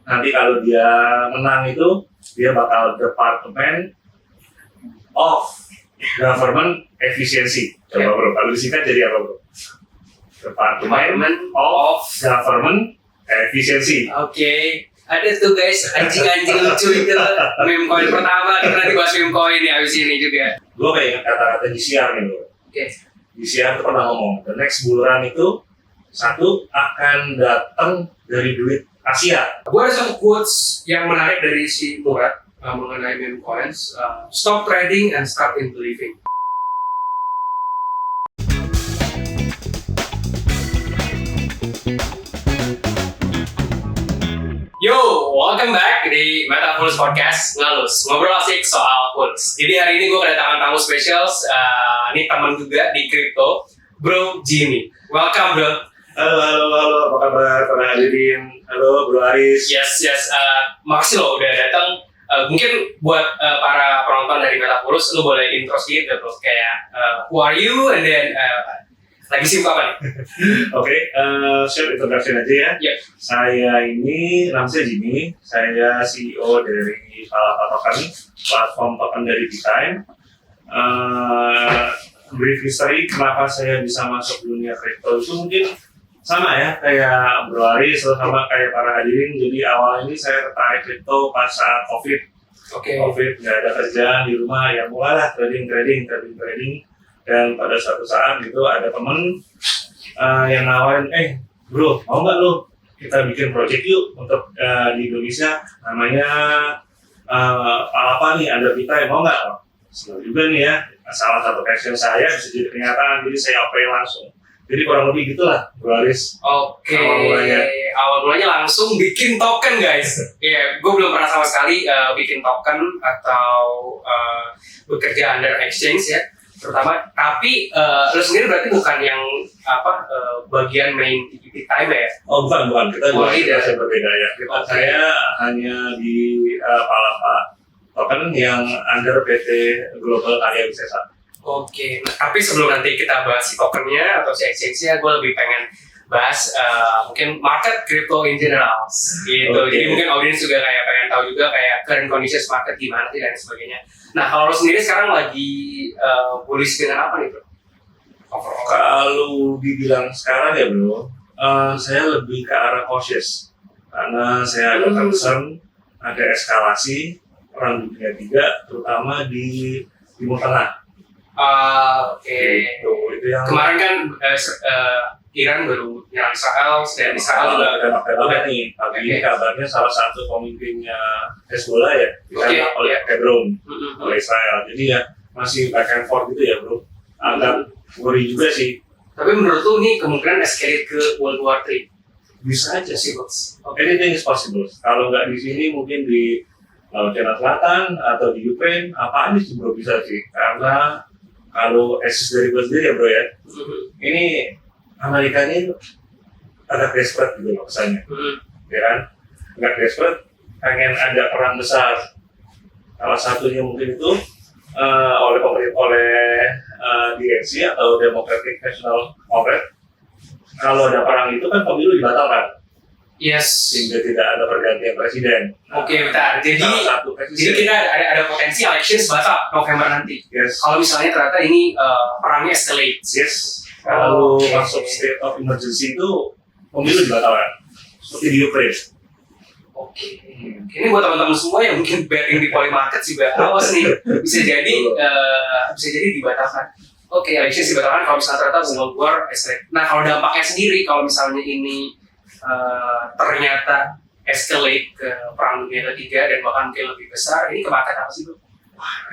nanti kalau dia menang itu dia bakal Department of Government Efficiency. Coba bro, kalau disingkat jadi apa bro? Department of Government Efficiency. Oke. Ada tuh guys, anjing-anjing lucu itu meme coin pertama, kita nanti bahas meme coin nih abis ini juga. Gue kayak ingat kata-kata GCR nih bro. GCR itu pernah ngomong, the next bull run itu satu akan datang dari duit Asia. Gue ada satu quotes yang menarik dari si Murad mengenai meme coins. Stop trading and start in believing. Yo, welcome back di Metapulse Podcast Ngalus, ngobrol asik soal pulse. Jadi hari ini gue kedatangan tamu spesial, ini teman juga di crypto, Bro Jimmy. Welcome bro. Halo, apa kabar para hadirin? Halo Bro Aris. Yes, makasih lo udah datang. Mungkin buat para penonton dari Metapulse, lo boleh intro sedikit bro, kayak who are you and then lagi sibuk apa nih? Oke, short introduction aja ya. Yep. Saya ini, nama saya Jimmy. Saya CEO dari Palapa Token, platform token dari Bitime. Brief history, kenapa saya bisa masuk dunia kripto itu mungkin sama ya, kayak Bro Aris, sama kayak para hadirin. Jadi awal ini saya tertarik kripto pas saat COVID. COVID, nggak ada kerjaan di rumah, ya mulailah trading. Dan pada suatu saat gitu ada temen yang nawarin, bro mau nggak lo kita bikin project yuk untuk di Indonesia namanya apa nih, ada Bitime, mau nggak? Senang juga nih ya, salah satu passion saya bisa jadi kenyataan, jadi saya apply langsung. Jadi kurang lebih gitulah Bro Aris. Oke. Awal mulanya langsung bikin token guys. Iya, gue belum pernah sama sekali bikin token atau bekerja under exchange ya. Terutama, tapi lo sendiri berarti bukan yang bagian main di Bitime ya? Oh bukan, kita saya berbeda ya. Saya hanya di Palapa Token yang under PT Global Karya Wisesa. Oke, nah, tapi sebelum nanti kita bahas si tokennya atau si exchange-nya, gue lebih pengen bahas mungkin market crypto in general gitu. Okay. Jadi mungkin audiens juga kayak pengen tahu juga kayak current conditions market gimana sih dan sebagainya. Nah, kalau lo sendiri sekarang lagi bullish dengan apa nih bro? Kalau dibilang sekarang ya bro, saya lebih ke arah cautious karena saya ada concern, ada eskalasi perang dunia 3 terutama di Timur Tengah. Oke. Itu yang kemarin kan Iran baru nyerang Israel, dan Israel juga ada nih. Pagi ini kabarnya salah satu pemimpinnya Hezbollah ya ditembak oleh drone oleh Israel. Jadi ya masih back and forth gitu ya bro. Agak worry juga sih. Tapi menurut lu nih kemungkinan escalate ke World War III? Bisa aja sih bos. Anything is possible. Kalau nggak di sini mungkin di China Selatan atau di Ukraine, apa aja sih bro bisa sih. Karena kalau eksis dari gue sendiri ya bro ya, ini Amerika ini agak desperate gitu loh kesannya, ya kan? Agak desperate, pengen ada perang besar. Salah satunya mungkin itu oleh DNC atau Democratic National Congress. Kalau ada perang itu kan pemilu dibatalkan. Yes. Sehingga tidak ada pergantian presiden. Oke, bentar. Jadi kita ada potensi elections batal November nanti. Yes. Kalau misalnya ternyata ini perangnya escalate. Yes. Kalau masuk state of emergency itu pemilu dibatalkan. Seperti di Ukraine. Oke. Ini buat teman-teman semua yang mungkin betting di poly market juga awas nih. Bisa jadi dibatalkan. Oke, elections dibatalkan kalau misalnya ternyata World War escalate. Nah, kalau dampaknya sendiri kalau misalnya ini ternyata escalate ke perang dunia ketiga dan bahkan mungkin lebih besar, ini ke market apa sih bro?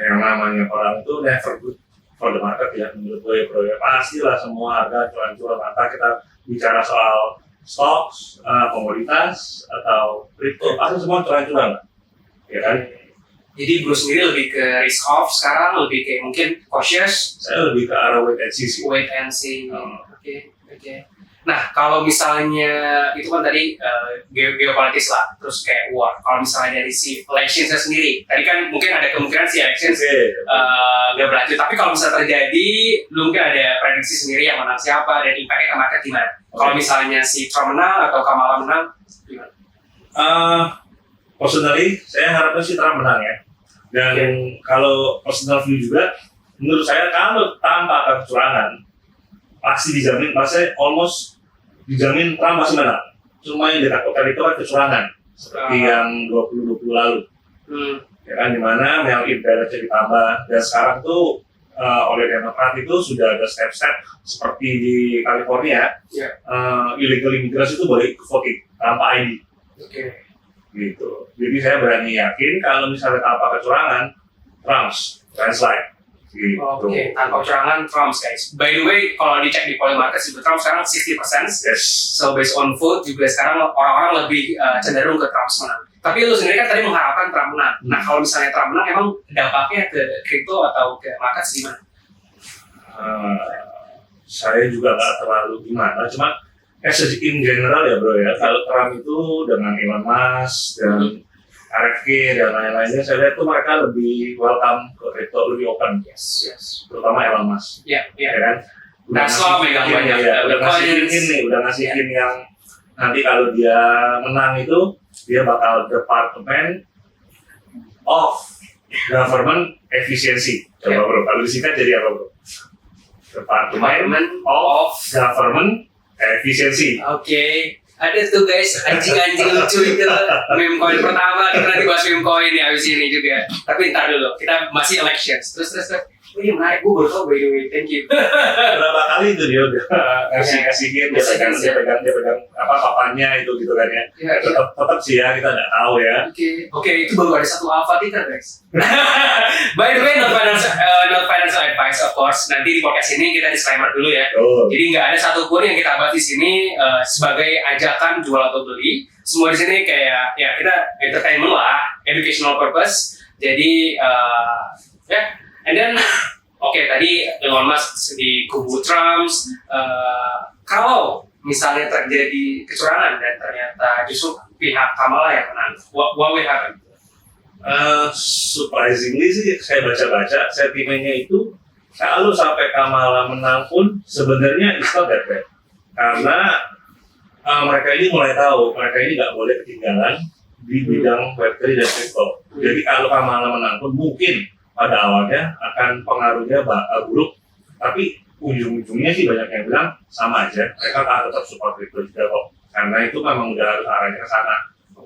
Yang namanya perang itu never good for the market ya, menurut gue ya bro ya. Pastilah semua harga cuan-cuan, maka kita bicara soal stocks, komoditas atau crypto, pasti semua cuan-cuan ya kan? Jadi bro sendiri lebih ke risk off sekarang, lebih kayak mungkin cautious? Saya lebih ke arah wait and see sih. Wait and see, oke. Nah, kalau misalnya itu kan tadi geopolitis lah, terus kayak war. Kalau misalnya dari si elections sendiri, tadi kan mungkin ada kemungkinan si elections nggak berlanjut. Tapi kalau misalnya terjadi, lu mungkin ada prediksi sendiri yang menang siapa dan impact-nya ke market gimana? Kalau misalnya si Trump menang atau Kamala menang, gimana? personally saya harapnya sih Trump menang ya. Dan kalau personal view juga, menurut saya kalau tanpa ada kecurangan pasti dijamin, pasti almost dijamin Trump pasti menang. Cuma yang ditakutkan itu kan kecurangan seperti yang 2020 lalu. Ya kan, dimana yang imbalance ditambah, dan sekarang tuh oleh Demokrat itu sudah ada step-step seperti di California, illegal immigrants itu boleh voting tanpa ID. Gitu. Jadi saya berani yakin kalau misalnya tanpa kecurangan, Trump's landslide. Gitu. Tanpa kecurangan Trump's, guys. By the way, kalau dicek di Polymarket juga Trump sekarang 60%. Yes. So based on vote juga sekarang orang-orang lebih cenderung ke Trump's menang. Tapi lu sendiri kan tadi mengharapkan Trump menang. Nah, kalau misalnya Trump menang, emang dampaknya ke kripto atau ke market gimana? Saya juga nggak terlalu gimana, cuma in general ya bro ya, kalau Trump itu dengan Elon Musk dan RFK dan lain-lainnya, saya lihat tuh mereka lebih welcome ke kripto, lebih open. Yes. Terutama Elon Musk. Ya kan? Tesla megang banyak. Udah ngasihin yang nanti kalau dia menang itu dia bakal Department of Government Efficiency. Coba bro, kalau disingkat jadi apa bro? Department of Government Efficiency. Ada tuh guys, anjing-anjing lucu itu meme coin pertama. Kita nanti bahas meme coin ya abis ini juga. Tapi ntar dulu, kita masih elections. Terus. Ini menarik, gue baru tau by the way, thank you. Berapa kali itu dia udah ngasih-ngasihin, dia pegang apa papanya itu gitu kan ya. Tetap sih ya, kita nggak tahu ya. Oke, itu baru ada satu alpha ticker guys. By the way, not financial advice of course. Nanti di podcast ini kita disclaimer dulu ya. Jadi nggak ada satupun yang kita bahas di sini sebagai ajakan jual atau beli. Semua di sini kayak ya kita entertainment lah, educational purpose. Jadi and then, tadi Elon Musk di kubu Trump, kalau misalnya terjadi kecurangan dan ternyata justru pihak Kamala yang menang, what will happen? Surprisingly sih, saya baca-baca sentimennya itu kalau sampai Kamala menang pun sebenarnya it's not that bad. Karena mereka ini mulai tahu, mereka ini nggak boleh ketinggalan di bidang Web3 dan crypto. Jadi kalau Kamala menang pun mungkin pada awalnya akan pengaruhnya buruk, tapi ujung-ujungnya sih banyak yang bilang sama aja, mereka akan tetap support crypto juga kok, karena itu memang udah harus arahnya ke sana.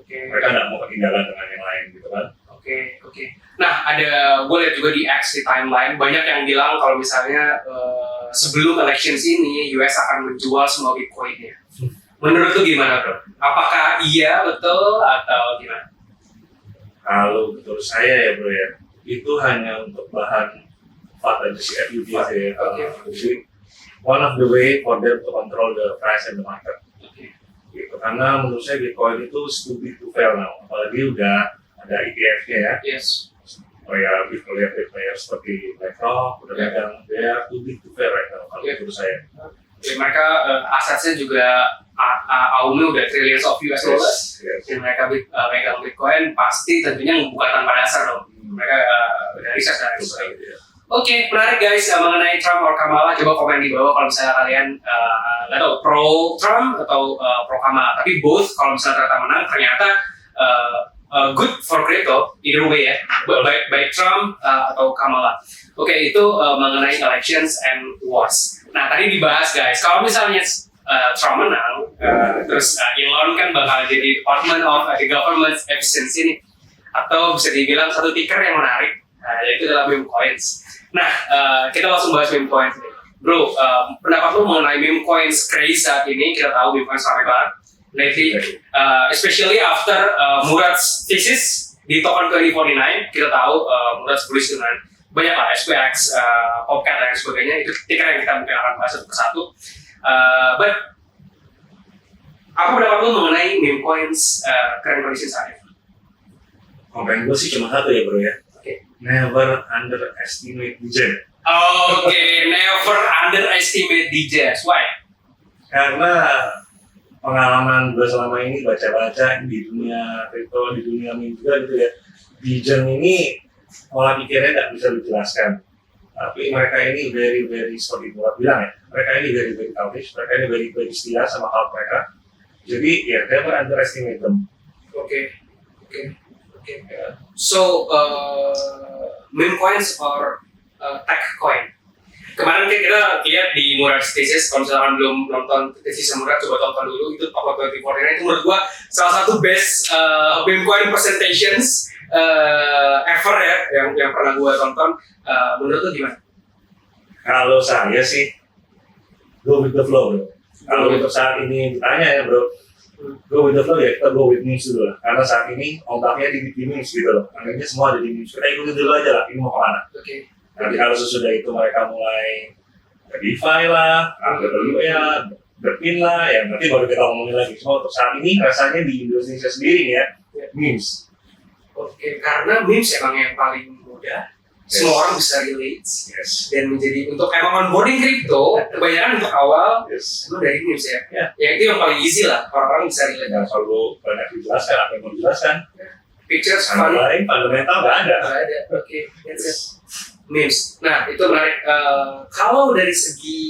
Mereka nggak mau ketinggalan dengan yang lain gitu kan. Nah, gue lihat juga di X, di timeline, banyak yang bilang kalau misalnya sebelum elections ini US akan menjual semua Bitcoin-nya. Menurut lu gimana bro? Apakah iya betul atau gimana? Kalau menurut saya ya bro ya, itu hanya untuk bahan FUD aja sih, FUD aja ya. Jadi one of the way for them to control the price and the market. Gitu. Karena menurut saya Bitcoin itu too big to fail now. Apalagi udah ada ETF-nya ya. Yes. Big player seperti BlackRock, udah megang, dia too big to fail right now kalau menurut saya. Jadi mereka asetnya juga AUM-nya udah trillions of US dollars. Dan mereka megang Bitcoin pasti tentunya bukan tanpa dasar dong. Mereka udah riset dan sebagainya. Menarik guys mengenai Trump or Kamala. Coba komen di bawah kalau misalnya kalian nggak tahu pro Trump atau pro Kamala. Tapi both kalau misalnya ternyata menang ternyata good for crypto either way ya. Baik Trump atau Kamala. Itu mengenai elections and wars. Nah tadi dibahas guys. Kalau misalnya Trump menang, terus Elon kan bakal jadi Department of the Government Efficiency nih. Atau bisa dibilang satu ticker yang menarik, yaitu adalah meme coins. Nah, kita langsung bahas meme coins nih. Bro, pendapat lu mengenai meme coins craze saat ini? Kita tahu meme coins ramai banget lately, especially after Murad's thesis di token 2049. Kita tahu Murad's bullish dengan banyak lah, SPX, Popcat dan sebagainya. Itu ticker yang kita mungkin akan bahas satu persatu. But apa pendapat lu mengenai meme coins current condition saat ini? Komen gue sih cuma satu ya bro ya. Never underestimate DJ. Never underestimate DJ. Why? Karena pengalaman gue selama ini baca-baca di dunia crypto, di dunia meme juga gitu ya. DJ ini pola pikirnya nggak bisa dijelaskan. Tapi mereka ini very seperti gue bilang ya. Mereka ini very childish. Mereka ini very setia sama hal mereka. Jadi ya never underestimate them. Okay. So, meme coins or tech coin? Kemarin kita lihat di Murad Thesis, kalau misalkan belum nonton thesis Murad, coba tonton dulu, itu Top 2049 itu menurut gua salah satu best meme coin presentations ever ya, yang pernah gua tonton. Menurut lu gimana? Kalau saya sih go with the flow, bro. Kalau untuk saat ini ditanya ya, bro, go with the flow ya, kita go with memes dulu lah. Karena saat ini ombaknya di memes gitu loh. Akhirnya semua ada di memes. Kita ikutin dulu aja lah, ini mau kemana. Oke. Nanti kalau sesudah itu mereka mulai DeFi lah, AWS, Berpin lah, ya nanti baru kita ngomongin lagi. Cuma untuk saat ini rasanya di Indonesia sendiri ya, memes. Oke, karena memes emang yang paling mudah. Semua orang bisa relate dan menjadi untuk emang onboarding kripto kebanyakan untuk awal itu dari memes ya. Ya itu yang paling easy lah, orang-orang bisa relate. Yang selalu banyak dijelaskan, apa yang mau dijelaskan. Pictures fun. Lain fundamental nggak ada. Oke, that's it. Memes. Nah itu menarik. Kalau dari segi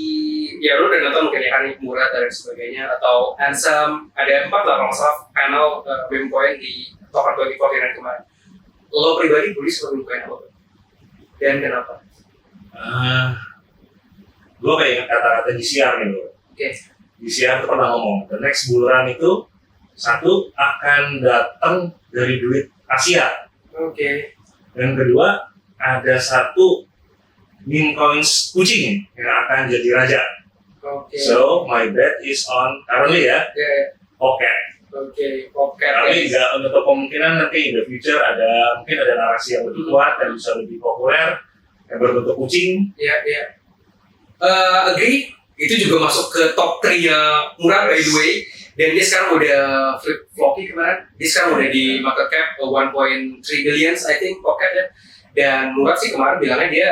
ya lu udah nonton mungkin ya kan Murad dan sebagainya atau Ansem ada 4 lah kalau nggak salah panel meme coin di Token 2049 kemarin. Lo pribadi beli sebuah meme coin apa? Dan kenapa? Gue kayak ingat kata-kata DCR nih bro. DCR itu pernah ngomong, the next bull run itu satu akan datang dari duit Asia. Dan kedua ada satu meme coins kucing yang akan jadi raja. So my bet is on currently ya, Pocket. Tapi nggak untuk kemungkinan nanti in the future mungkin ada narasi yang lebih kuat dan bisa lebih populer yang berbentuk kucing. Agree. Itu juga masuk ke top 3-nya Murad by the way. Dan dia sekarang udah flip floppy kemarin. Dia sekarang udah di market cap 1.3 billion I think Pocket ya. Dan Murad sih kemarin bilangnya dia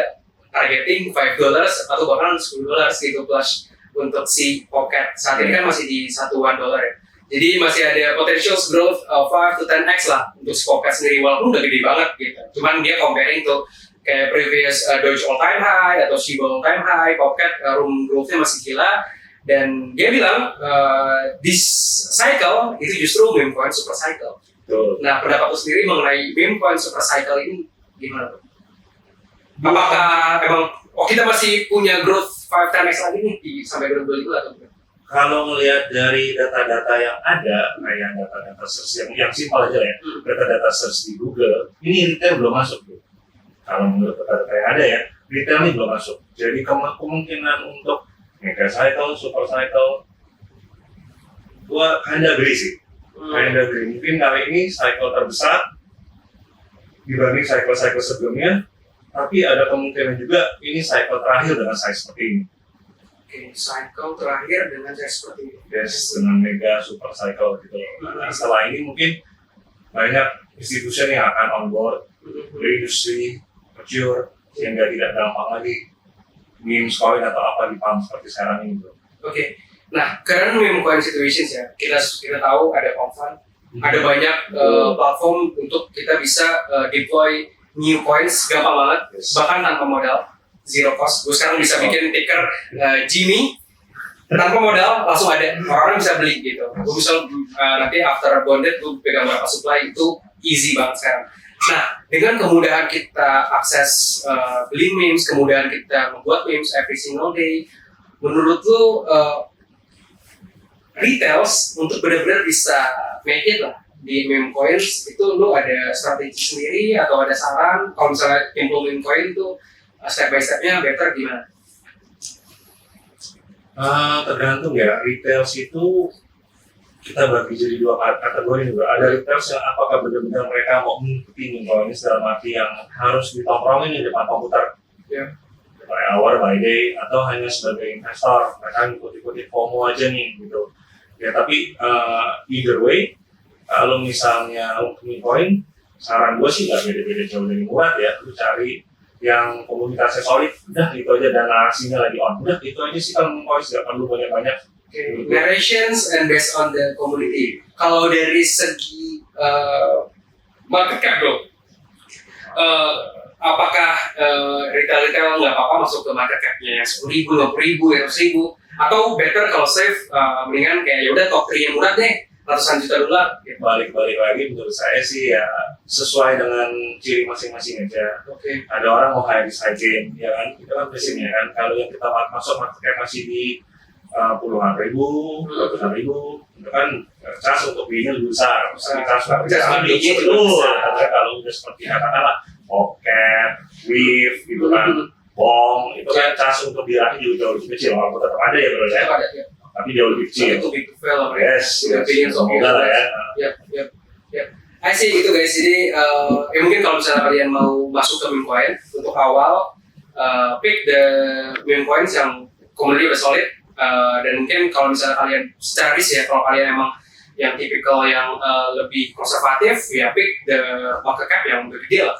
targeting $5 atau bahkan $10 gitu plus untuk si Pocket. Saat ini kan masih di $1 ya. Jadi masih ada potential growth 5 to 10x lah untuk si Pocket sendiri walaupun udah gede banget gitu. Cuman dia comparing tuh kayak previous Doge all time high atau Shiba all time high, Pocket room growth-nya masih gila dan dia bilang this cycle itu justru meme coin super cycle. Nah pendapat lu sendiri mengenai meme coin super cycle ini gimana tuh? Apakah emang kita masih punya growth 5-10x lagi nih sampai 2025 atau gimana? Kalau melihat dari data-data yang ada, kayak data-data search yang simpel aja ya, data-data search di Google, ini retail belum masuk. Kalau menurut data-data yang ada ya, retail ini belum masuk. Jadi kemungkinan untuk mega cycle, super cycle, gua kinda agree sih. Mungkin kali ini cycle terbesar dibanding cycle-cycle sebelumnya, tapi ada kemungkinan juga ini cycle terakhir dengan size seperti ini. Cycle terakhir dengan seperti ini. Dengan mega super cycle gitu. Nah, setelah ini mungkin banyak institusi yang akan on board dari industri mature sehingga tidak gampang lagi meme coin atau apa di pump seperti sekarang ini bro. Nah current meme coin situations ya kita tahu ada Confund, ada banyak platform untuk kita bisa deploy new coins gampang banget bahkan tanpa modal. Zero cost, gue sekarang bisa bikin ticker Jimmy tanpa modal langsung ada, orang-orang bisa beli gitu. Gue bisa nanti after bonded gue pegang berapa supply itu easy banget sekarang. Nah dengan kemudahan kita akses beli memes, kemudahan kita membuat memes every single day, menurut lu retails untuk benar-benar bisa make it lah di meme coins itu lu ada strategi sendiri atau ada saran kalau misalnya implement coin itu step by stepnya better gimana? Tergantung ya, retails itu kita bagi jadi 2 kategori juga. Ada retails yang apakah benar-benar mereka mau mengikuti meme ini dalam arti yang harus ditongkrongin di depan komputer by hour, by day, atau hanya sebagai investor, mereka ikut-ikuti FOMO aja nih gitu. Ya tapi either way, kalau misalnya untuk meme coin, saran gue sih nggak beda-beda jauh dari Murad ya, lu cari yang komunitasnya solid, udah itu aja dan narasinya lagi on, udah itu aja sih kalau meme coin nggak perlu banyak-banyak. Narrations and based on the community. Kalau dari segi market cap bro, apakah retail nggak apa-apa masuk ke market capnya yang 10.000, 20.000, 100.000 atau better kalau safe mendingan kayak yaudah top 3 yang murah deh ratusan juta dolar. Balik lagi menurut saya sih ya sesuai dengan ciri masing-masing aja. Ada orang mau high risk high gain, ya kan? Itu kan prinsipnya kan. Kalau yang kita masuk market cap masih di puluhan ribu, ratusan ribu, itu kan cas untuk belinya lebih besar. Kalau udah seperti katakanlah pocket, wave, gitu kan, bong, itu kan cas untuk diraih juga jauh lebih kecil. Walaupun tetap ada ya bro ya, tapi jauh lebih kecil. Itu big to fail, yes, semoga lah ya. I see itu guys. Jadi ya mungkin kalau misalnya kalian mau masuk ke meme coin untuk awal, pick the meme coins yang komunitasnya udah solid. Dan mungkin kalau misalnya kalian secara risk ya, kalau kalian emang yang tipikal yang lebih konservatif, ya pick the market cap yang udah gede lah.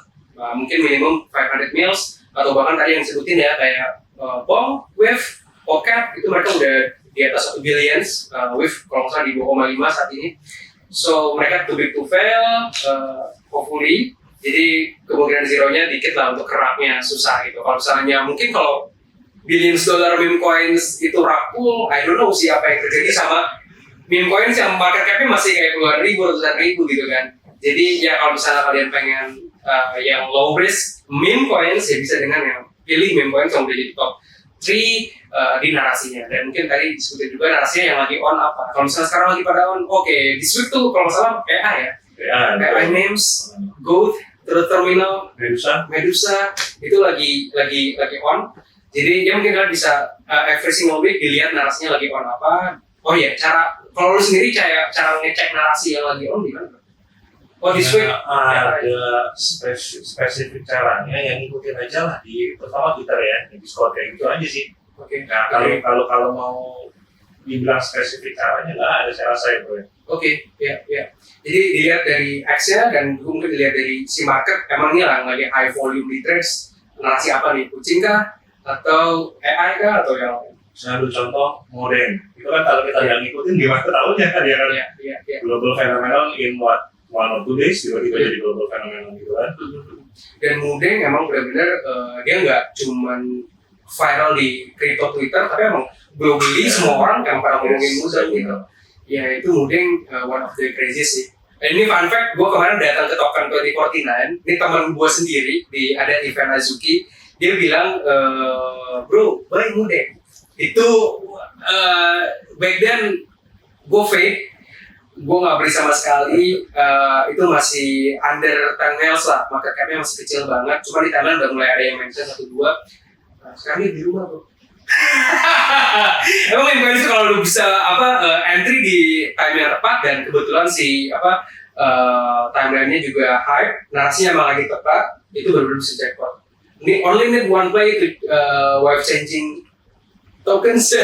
Mungkin minimum 500 mils atau bahkan tadi yang disebutin ya kayak bong, wave, pocket itu mereka udah di atas 1 billions, wave kalau nggak salah di 2,5 saat ini. So mereka too big to fail, hopefully. Jadi kemungkinan zeronya dikit lah, untuk keraknya susah gitu. Kalau misalnya mungkin kalau billions dollar meme coins itu rapuh, I don't know sih apa yang terjadi sama meme coins yang market cap-nya masih kayak puluhan ribu, ratusan ribu gitu kan. Jadi ya kalau misalnya kalian pengen yang low risk meme coins, ya bisa dengan yang pilih meme coins yang udah jadi top 3 di narasinya. Dan mungkin tadi diskusi juga narasinya yang lagi on apa. Kalau misalnya sekarang lagi pada on, oke, this week tuh kalau misalnya AI ya, AI names, Goat, Terminal, Medusa itu lagi on. Jadi ya mungkin kalian bisa every single week dilihat narasinya lagi on apa. Oh iya, kalau lu sendiri cara ngecek narasi yang lagi on gimana? Oh this week ada spesifik caranya, yang ikutin aja lah di pertama Twitter ya, di Discord kayak gitu aja sih. Nah kalau mau dibilang spesifik caranya nggak ada, saya rasa itu ya. Ya. Jadi dilihat dari X-nya dan mungkin dilihat dari si market, emang ini lagi high volume di trades, narasi apa nih, kucing kah? Atau AI kah? Atau yang lain? Saya ambil contoh Moden, itu kan kalau kita nggak ngikutin gimana tahunya kan ya kan? Iya. Global phenomenon in what 1 or 2 days tiba-tiba jadi global phenomenon gitu kan? Dan Moden emang benar-benar dia nggak cuman viral di crypto Twitter, tapi emang globally semua orang yang pada ngomongin Moden gitu. Ya itu Moden one of the craziest sih. Dan ini fun fact, gue kemarin datang ke token 2049, ini teman gue sendiri, ada event Azuki, dia bilang, bro, buy Moden. Itu back then gue fake, gue nggak beli sama sekali, itu masih under 10 mils lah, market cap-nya masih kecil banget, cuma di Thailand udah mulai ada yang mention 1-2, sekarang dia di rumah bro. Emang yang itu kalau lu bisa entry di time yang tepat, dan kebetulan si timeline-nya juga hype, narasinya emang lagi tepat, itu baru bisa jackpot. Ini only need one play to wave changing tokens.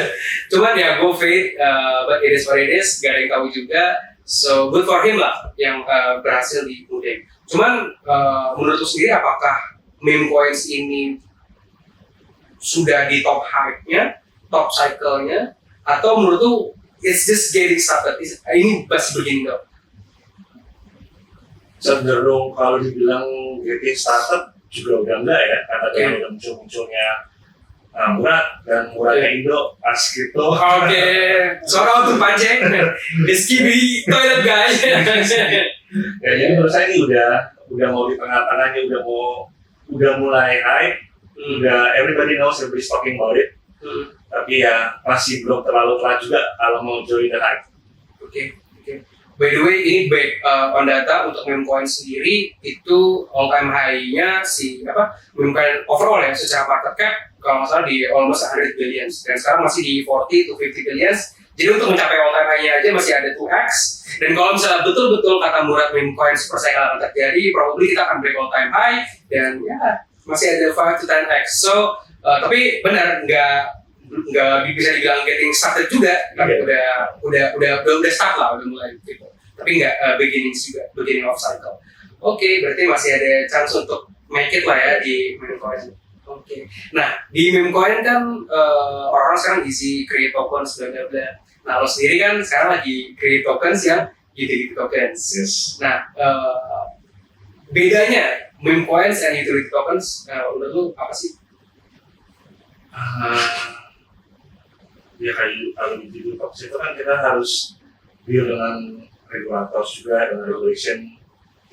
Cuman ya go fade, but it is what it is, gak ada yang tahu juga. So good for him lah yang berhasil di Moden. Cuman menurut lu sendiri, apakah meme coins ini sudah di top hype-nya, top cycle-nya, atau menurut lu it's just getting started? Ini masih beginning dong? Cenderung kalau dibilang getting started juga udah enggak ya, karena udah muncul-munculnya Murad dan Muradnya Indo pas gitu. Suara untuk Panceng, Rizky toilet guy. Ya jadi menurut saya ini udah mau di tengah-tengahnya, udah mulai hype, udah everybody knows, everybody's talking about it. Tapi ya masih belum terlalu telat juga kalau mau join the hype. Oke. By the way, ini back on data untuk meme coin sendiri itu all time high-nya meme coin overall ya secara market cap kalau nggak salah di almost 100 billions, dan sekarang masih di 40 to 50 billions. Jadi untuk mencapai all time high-nya aja masih ada 2x. Dan kalau misalnya betul-betul kata Murad meme coin persaingan akan terjadi, probably kita akan break all time high, dan ya masih ada 5 to 10x. So tapi benar nggak bisa dibilang getting started juga, tapi udah start lah, udah mulai gitu. Tapi nggak beginning of cycle. Oke, berarti masih ada chance untuk make it lah ya di meme coin. Oke. Nah di meme coin kan orang sekarang isi create tokens bla bla bla. Nah lo sendiri kan sekarang lagi create tokens yang utility tokens. Yes. Nah bedanya meme coins dan utility tokens menurut lo apa sih? Ya kayak kalau di tokens itu kan kita harus deal dengan regulator juga, dengan regulation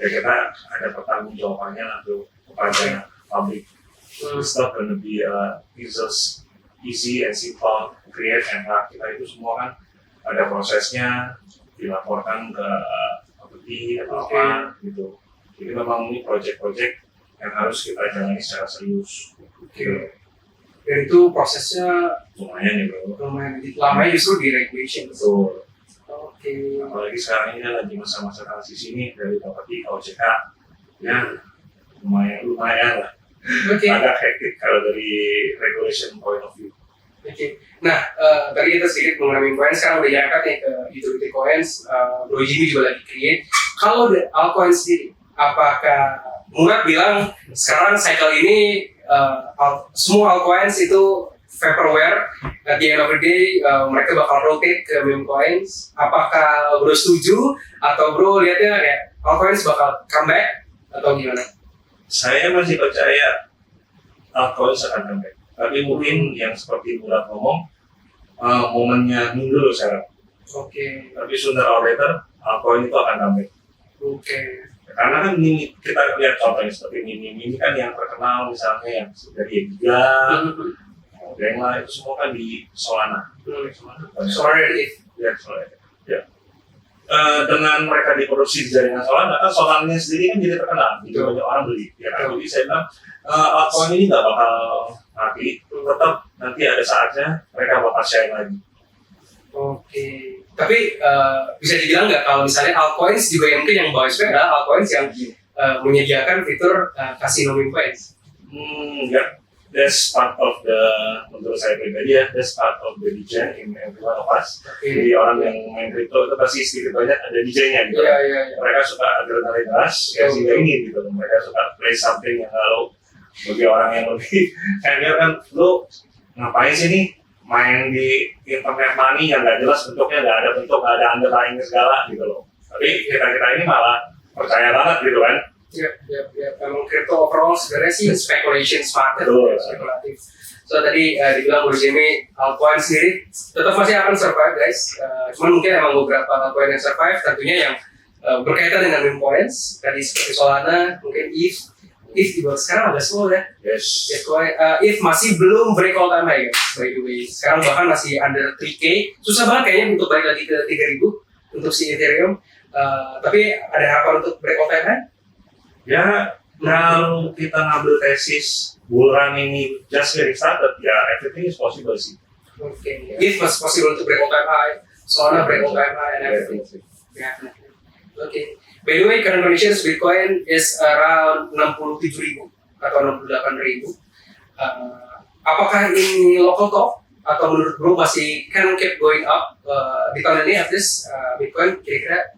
ya kita ada pertanggungjawabannya untuk kepada publik. It's not gonna be easy and simple to create and hack. Kita itu semua kan ada prosesnya, dilaporkan ke Bupati atau apa gitu. Jadi memang ini project-project yang harus kita jalani secara serius. Dan itu prosesnya Lumayan ya bro. lumayan lamanya justru di regulation. Betul. Oke. Apalagi sekarang ini kan lagi masa-masa transisi nih dari Bupati ke OJK, ya lumayan lah. Agak hektik kalau dari regulation point of view. Nah, tadi kita sedikit mengenai meme coins, sekarang udah diangkat nih ke utility coins. Bro Jimmy juga lagi create. Kalau altcoin sendiri, apakah Murat bilang sekarang cycle ini semua altcoins itu vaporware, at the end of the day mereka bakal rotate ke meme coins. Apakah bro setuju atau bro lihatnya kayak altcoins bakal comeback atau gimana? Saya masih percaya altcoins akan comeback, tapi mungkin yang seperti Murat ngomong momennya mundur sekarang. Tapi sooner or later altcoin itu akan comeback. Karena kan ini kita lihat contohnya seperti ini kan yang terkenal misalnya yang dari Giga, Dengla itu semua kan di Solana. Solana Ya, Solana. Ya. Dengan mereka diproduksi di jaringan Solana, kan Solananya sendiri kan jadi terkenal, jadi banyak orang beli. Ya kan, jadi saya bilang altcoin ini nggak bakal mati, tetap nanti ada saatnya mereka bakal shine lagi. Tapi bisa dibilang nggak kalau misalnya altcoins juga yang mungkin yang bawa adalah altcoins yang menyediakan fitur casino meme coins? Ya, that's part of the, menurut saya pribadi ya, that's part of the DJ in every one of us. Jadi orang yang main crypto itu pasti sedikit banyak ada DJ-nya gitu. Mereka suka adrenalin rush, ya sehingga ini gitu. Mereka suka play something yang kalau bagi orang yang lebih senior kan, lu ngapain sih nih main di internet money yang nggak jelas bentuknya, nggak ada bentuk, nggak ada underlying segala gitu loh. Tapi kita ini malah percaya banget gitu kan. Memang crypto overall sebenarnya sih speculation market, spekulatif. So tadi dibilang Bro Jimmy, altcoin sendiri tetap masih akan survive guys. Cuman mungkin emang beberapa altcoin yang survive tentunya yang berkaitan dengan meme coins. Tadi seperti Solana, mungkin ETH juga sekarang agak slow ya. ETH masih belum break all time high guys, by the way. Sekarang bahkan masih under 3K. Susah banget kayaknya untuk balik lagi ke 3.000 untuk si Ethereum. Tapi ada harapan untuk break all time high? Ya, kalau kita ngambil tesis bull run ini just getting started, ya everything is possible sih. ETH masih possible untuk break all time high, Solana break all time high and everything. By the way, current conditions Bitcoin is around 67.000 atau 68.000. Apakah ini local top atau menurut bro masih can keep going up di tahun ini? At least Bitcoin kira-kira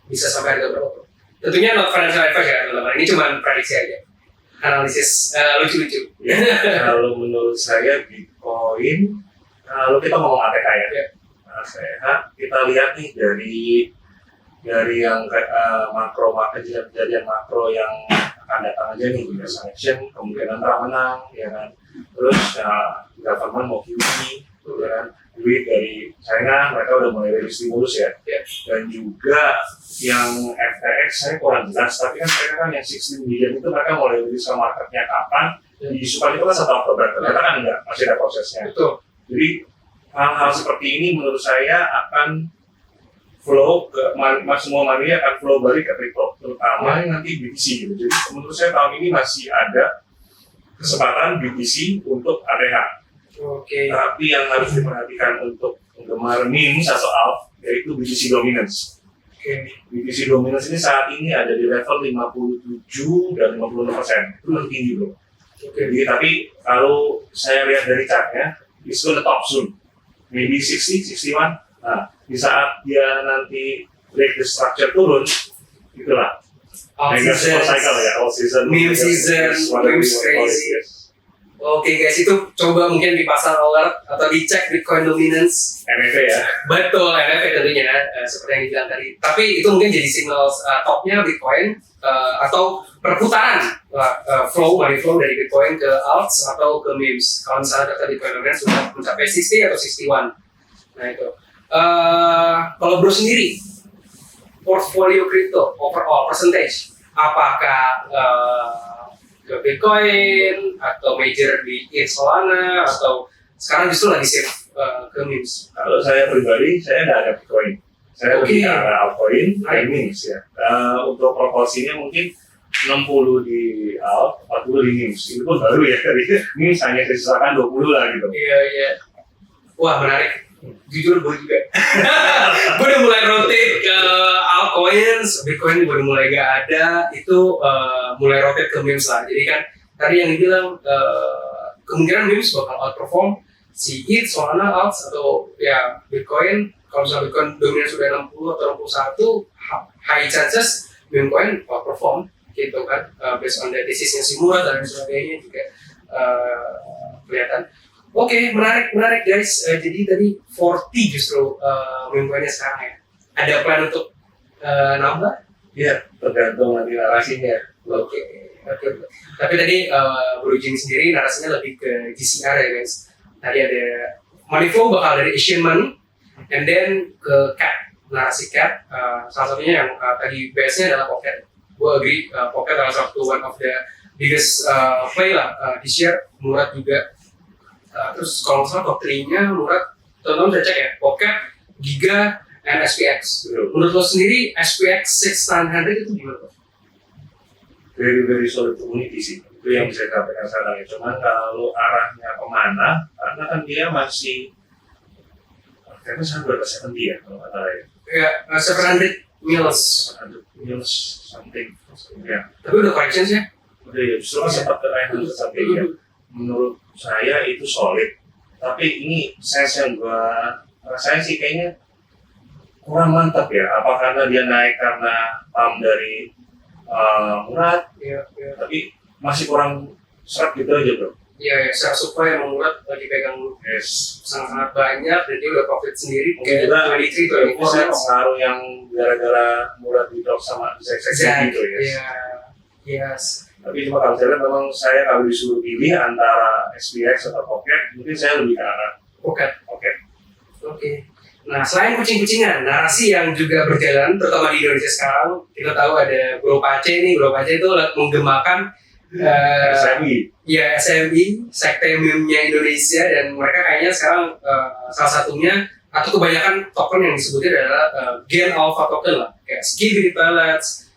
bisa sampai harga berapa? Tentunya not financial advice ya teman-teman. Ini cuma prediksi aja, analisis lucu-lucu. Ya, kalau menurut saya Bitcoin, kalau kita ngomong ATH ya, kita lihat nih dari yang makro kejadian makro yang akan datang aja nih, US election, kemungkinan Trump menang, ya kan. Terus government mau QE, ya kan. Duit dari China, mereka udah mulai dari stimulus ya. Dan juga yang FTX saya kurang jelas, tapi kan mereka kan yang 16 billion itu mereka mulai rilis ke marketnya kapan? Diisukan itu kan 1 Oktober, ternyata kan enggak, masih ada prosesnya. Jadi hal-hal seperti ini menurut saya akan flow ke semua money akan flow balik ke crypto, terutama yang nanti BTC gitu. Jadi menurut saya tahun ini masih ada kesempatan BTC untuk ATH. Tapi yang harus diperhatikan untuk penggemar memes atau alt yaitu BTC dominance. BTC dominance ini saat ini ada di level 57 dan 56%. Itu lebih tinggi bro. Jadi tapi kalau saya lihat dari chartnya, it's gonna top soon. Maybe 60, 61. Nah, di saat dia nanti break the structure turun, itulah. All season, meme season, memes crazy. Guys, itu coba mungkin dipasang alert atau dicek Bitcoin dominance. NFP ya. Betul, NFP tentunya seperti yang dibilang tadi. Tapi itu mungkin jadi signal topnya Bitcoin atau perputaran money flow dari Bitcoin ke alts atau ke memes. Kalau misalnya data Bitcoin dominance sudah mencapai 60 atau 61. Nah itu. Kalau bro sendiri, portfolio crypto overall percentage apakah ke Bitcoin atau major di Solana atau sekarang justru lagi shift ke memes? Kalau saya pribadi, saya nggak ada Bitcoin. Saya lebih ke arah altcoin dan memes ya. Untuk proporsinya mungkin 60 di alt, 40 di memes. Itu pun baru ya, dari memes hanya disisakan 20 lah gitu. Iya. Wah, menarik. Jujur gue juga. Gue udah mulai rotate ke altcoins, Bitcoin udah mulai gak ada, itu mulai rotate ke memes lah. Jadi kan tadi yang dibilang kemungkinan memes bakal outperform si ETH, Solana, Alts atau ya Bitcoin. Kalau misalnya Bitcoin dominan sudah 60 atau 61, high chances meme coin outperform gitu kan, based on the thesis-nya si Murad dan sebagainya juga kelihatan. Oke, menarik guys. Jadi tadi 40 justru meme coinnya sekarang ya. Ada plan untuk nambah? Iya, tergantung nanti narasinya. Oke. Tapi tadi Bro Jim sendiri narasinya lebih ke GCR ya guys. Tadi ada money flow bakal dari Asian money, and then ke CAT, narasi CAT. Salah satunya yang tadi base-nya adalah Pocket. Gue agree, Pocket adalah one of the biggest play lah this year. Murad juga. Terus kalau misalnya top 3-nya Murad, teman-teman bisa cek ya, Pocket, Giga, and SPX. Menurut lo sendiri SPX 6900 itu gimana? Very solid community sih. Itu yang bisa saya sampaikan sekarang ya. Cuman kalau arahnya kemana, karena kan dia masih kayaknya sampai berapa 70 ya kalau nggak salah ya. Ya, 700 mils. 700 mils something ya. Tapi udah corrections ya? Udah ya, justru sempat ke 900 something ya. Menurut saya itu solid. Tapi ini sense yang gua rasain sih kayaknya kurang mantap ya. Apa karena dia naik karena pump dari Murad? Iya. Tapi masih kurang serat gitu aja bro. Iya, secara supply yang Murad lagi pegang sangat-sangat banyak, dan dia udah profit sendiri. Mungkin juga 23, 24 pengaruh yang gara-gara Murad di drop sama Zek gitu ya. Iya, yes. Tapi cuma kalau saya lihat memang saya kalau disuruh pilih antara SPX atau Pocket, mungkin saya lebih ke arah Pocket. Oke. Nah, selain kucing-kucingan, narasi yang juga berjalan, terutama di Indonesia sekarang, kita tahu ada Bro Pace nih. Bro Pace itu menggemakan SMI. Ya, SMI, sekte meme-nya Indonesia, dan mereka kayaknya sekarang salah satunya atau kebanyakan token yang disebutnya adalah Gen Alpha token lah, kayak Skibidi Pellets,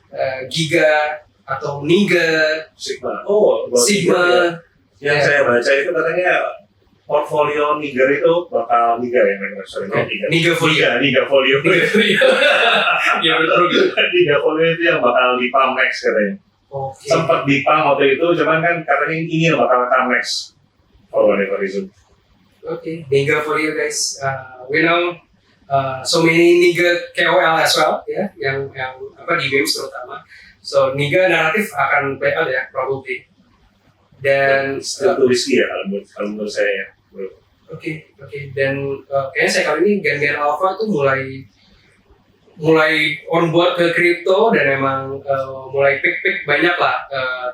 Giga atau Niga, Sigma. Sigma. Yang saya baca itu katanya portfolio Niger itu bakal Niga ya, Niga Folio. Ya betul. Niga Folio itu yang bakal di pump next katanya. Okay. Sempat di pump waktu itu, cuman kan katanya ini yang bakal come next. For whatever reason. Okay, Niga Folio guys. We know so many Niga KOL as well ya, yang apa di memes terutama. So Niga naratif akan play out ya, probably. Dan still risky ya kalau menurut saya ya. Oke. Dan kayaknya saya kali ini Gen Alpha tuh mulai on board ke crypto, dan emang mulai pick banyak lah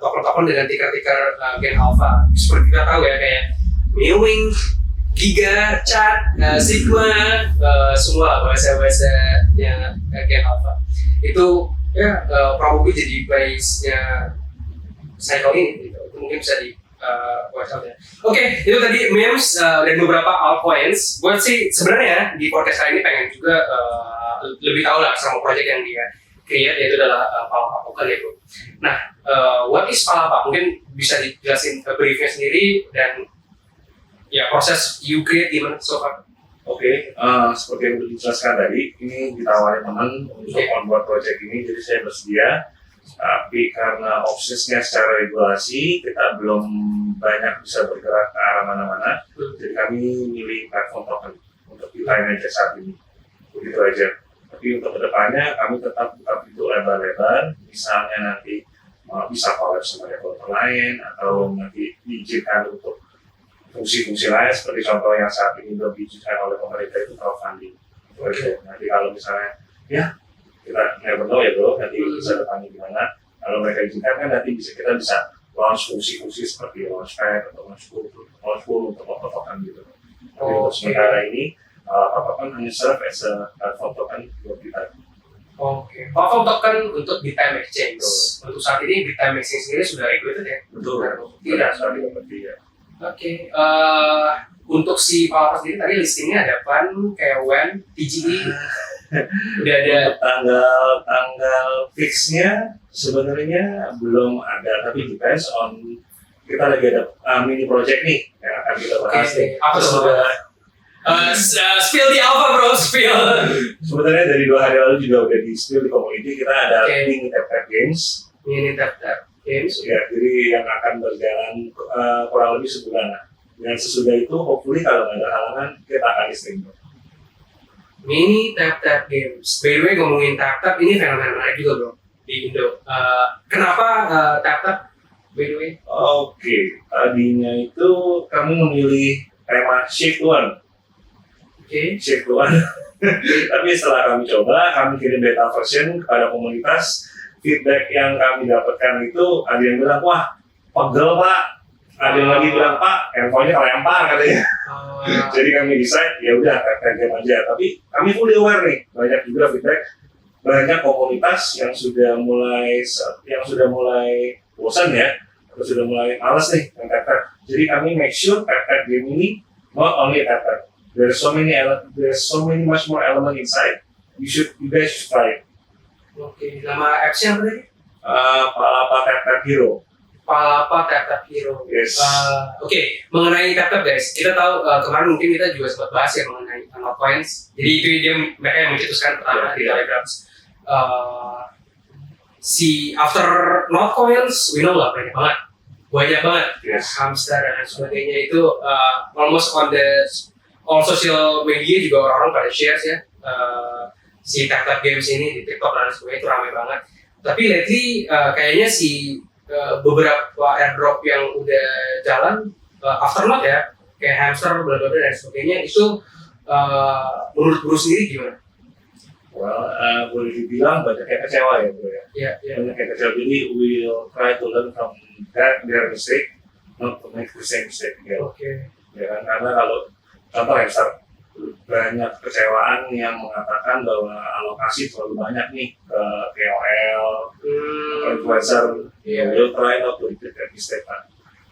token-token dengan ticker Gen Alpha. Seperti kita tahu ya, kayak Mewing, Giga, Chat, Sigma, semua bahasa-bahasanya Gen Alpha. Itu ya probably jadi place-nya cycle ini gitu. Itu mungkin bisa di watch out ya. Oke, itu tadi memes dan beberapa altcoins. Buat sih sebenarnya di podcast kali ini pengen juga lebih tahu lah sama project yang dia create, yaitu adalah Palapa Token ya bro. Nah, what is Palapa? Mungkin bisa dijelasin briefnya sendiri, dan ya proses you create gimana so far? Oke, seperti yang sudah dijelaskan tadi, ini ditawari teman untuk onboard project ini, jadi saya bersedia. Tapi karena obsesnya secara regulasi, kita belum banyak bisa bergerak ke arah mana-mana. Jadi kami milih platform token untuk kita aja saat ini. Begitu aja. Tapi untuk kedepannya kami tetap buka pintu lebar-lebar. Misalnya nanti bisa collab sama developer lain, atau nanti diizinkan untuk fungsi-fungsi lain, seperti contoh yang saat ini belum diizinkan oleh pemerintah itu crowdfunding. Nanti kalau misalnya kita never know ya bro, nanti bisa depannya gimana. Kalau mereka izinkan kan nanti kita bisa launch fungsi-fungsi seperti launchpad atau launch pool untuk token gitu. Tapi untuk sementara ini token hanya serve as a platform token buat kita. Oke. Palapa token untuk Bitime Exchange. Untuk saat ini Bitime Exchange sendiri sudah regulated ya? Betul. Tidak. Sudah dimengerti ya. Oke. Untuk si Palapa sendiri tadi listingnya ada PAN, KWN, TGE. Udah ada. Tanggal fixnya sebenarnya belum ada, tapi depends on kita lagi ada mini project nih yang akan kita bahas nih. Apa sudah? Spill di alpha bro, spill. Sebenarnya dari 2 hari lalu juga udah di spill di community, kita ada mini tap games. Mini tap games. Ya, jadi yang akan berjalan kurang lebih sebulan. Dan sesudah itu, hopefully kalau nggak ada halangan, kita akan listing. Mini tap games. By the way, ngomongin tap ini fenomena menarik juga bro di Indo. Kenapa tap? By the way? Oke, tadinya itu kami memilih tema Shift One. Shift One. Tapi setelah kami coba, kami kirim beta version kepada komunitas. Feedback yang kami dapatkan itu ada yang bilang, wah pegel pak. Ada yang lagi bilang, pak handphonenya kelempar katanya. Jadi kami decide, ya udah tap game aja. Tapi kami fully aware nih, banyak juga feedback. Banyak komunitas yang sudah mulai bosan ya, atau sudah mulai males nih yang tap. Jadi kami make sure tap game ini not only tap. There's so many much more element inside. You guys should try it. Oke, nama apps-nya apa tadi? Palapa Tap Hero. Palapa Tap Hero. Yes. Oke, mengenai tap guys, kita tahu kemarin mungkin kita juga sempat bahas ya mengenai not coins. Jadi itu mereka yang mencetuskan pertama di Telegram. Si after not coins, we know lah banyak banget. Yes. Hamster dan sebagainya itu almost on the all social media juga orang-orang pada share ya. Si tap games ini di TikTok dan sebagainya itu ramai banget. Tapi lately kayaknya si beberapa airdrop yang udah jalan aftermath ya, kayak hamster, bla bla dan sebagainya itu menurut bro sendiri gimana? Well, boleh dibilang banyak yang kecewa ya bro ya. Yeah. Banyak yang kecewa, jadi we'll try to learn from their mistake, not to make the same mistake again. Okay. Ya kan, karena kalau contoh hamster, banyak kecewaan yang mengatakan bahwa alokasi terlalu banyak nih ke KOL, influencer. We'll try not to repeat that mistake.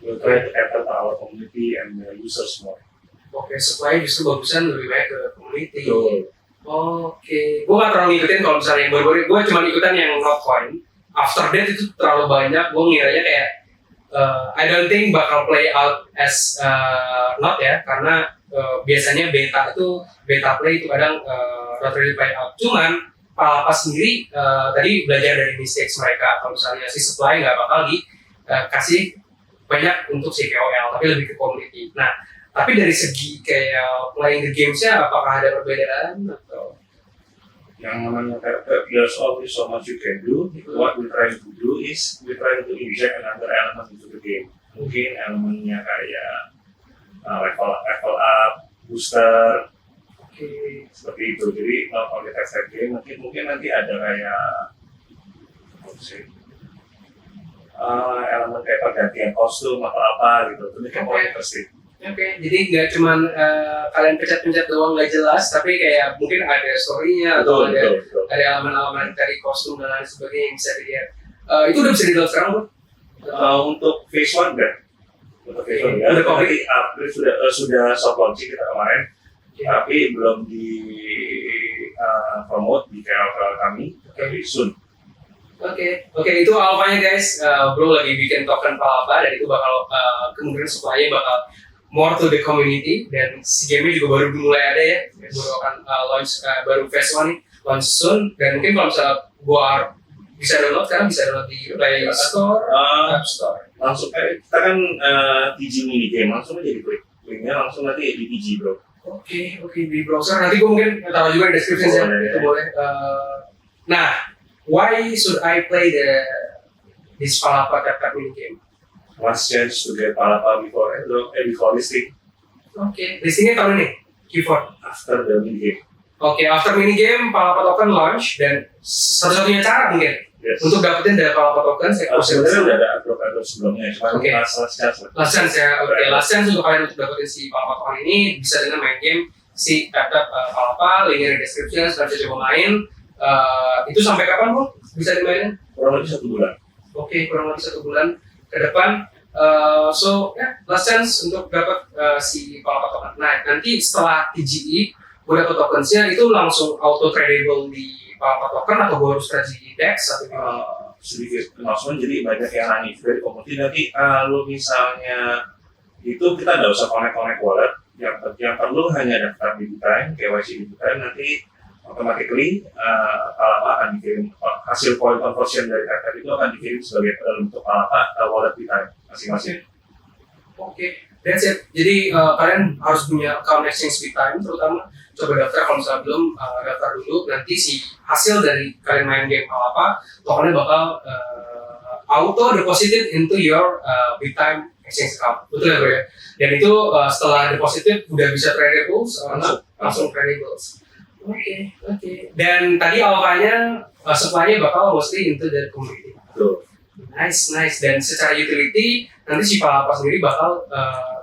We'll try to cater to our community and the users more. Oke, supaya justru bagusan lebih baik ke community. Betul. Oke, gue gak terlalu ngikutin kalau misalnya yang baru-baru, gue cuma ikutan yang Notcoin. After that itu terlalu banyak, gue ngiranya kayak I don't think bakal play out as not ya, karena biasanya beta play itu kadang not really play out. Cuman Palapa sendiri tadi belajar dari mistakes mereka, kalau misalnya si supply nggak bakal dikasih banyak untuk si KOL, tapi lebih ke community. Nah, tapi dari segi kayak playing the games-nya apakah ada perbedaan atau? Yang namanya there's always so much you can do. What we try to do is we try to inject another element into the game. Mungkin elemennya kayak level up, booster, seperti itu. Jadi kalau kita set game mungkin nanti ada kayak elemen kayak pergantian kostum atau apa gitu. Itu kan paling interesting. Oke, jadi nggak cuma kalian pencet-pencet doang nggak jelas, tapi kayak mungkin ada story-nya atau ada elemen-elemen dari kostum dan lain sebagainya yang bisa dilihat. Itu udah bisa dilihat sekarang bro? Untuk phase 1 kan? Untuk phase 1 ya. Sudah soft launching kita kemarin, tapi belum di promote di KOL kami, tapi soon. Oke, itu alpha-nya guys. Bro lagi bikin token Palapa dan itu bakal kemungkinan supply-nya bakal more to the community, dan si game-nya juga baru mulai ada ya, baru akan launch, baru phase 1 launch soon, dan mungkin kalau misalnya gua bisa download sekarang bisa download di Play Store, App Store. Langsung kita kan TG mini game, langsung aja di linknya langsung nanti di TG bro. Oke, di browser nanti gua mungkin taruh juga di description itu boleh. Nah, why should I play this Palapa Tap mini game? Last chance to get Palapa before listing. Oke, listingnya tahun ini Q4 after the mini game. Oke, after mini game Palapa token launch, dan satu-satunya cara mungkin untuk dapetin dari Palapa token sebenarnya udah ada upload sebelumnya, cuma last chance ya. Last chance untuk kalian untuk dapetin si Palapa token ini bisa dengan main game si Tap Palapa, linknya di description, bisa coba main. Itu sampai kapan Bu bisa dimainin? Kurang lebih 1 bulan. Oke, kurang lebih 1 bulan ke depan. So last chance untuk dapat si Palapa token. Nah, nanti setelah TGE gue dapat tokensnya itu langsung auto tradable di Palapa token atau gue harus trade di DEX atau gimana? Sedikit announcement, jadi banyak yang nanya dari komoditi. Nanti kalau misalnya itu kita nggak usah connect wallet, yang perlu hanya daftar di Bitime, KYC di Bitime, nanti automatically Palapa akan dikirim hasil point conversion dari Tether itu akan dikirim sebagai bentuk Palapa wallet Bitime masing-masing. Oke, that's it. Jadi kalian harus punya account exchange Bitime, terutama coba daftar kalau misalnya belum daftar dulu. Nanti si hasil dari kalian main game apa tokennya bakal auto deposited into your Bitime exchange account. Betul ya bro ya? Dan itu setelah deposited udah bisa tradables, langsung tradables. Oke. Dan tadi alfanya supply-nya bakal mostly into the community. Betul. Nice. Dan secara utility nanti si Palapa sendiri bakal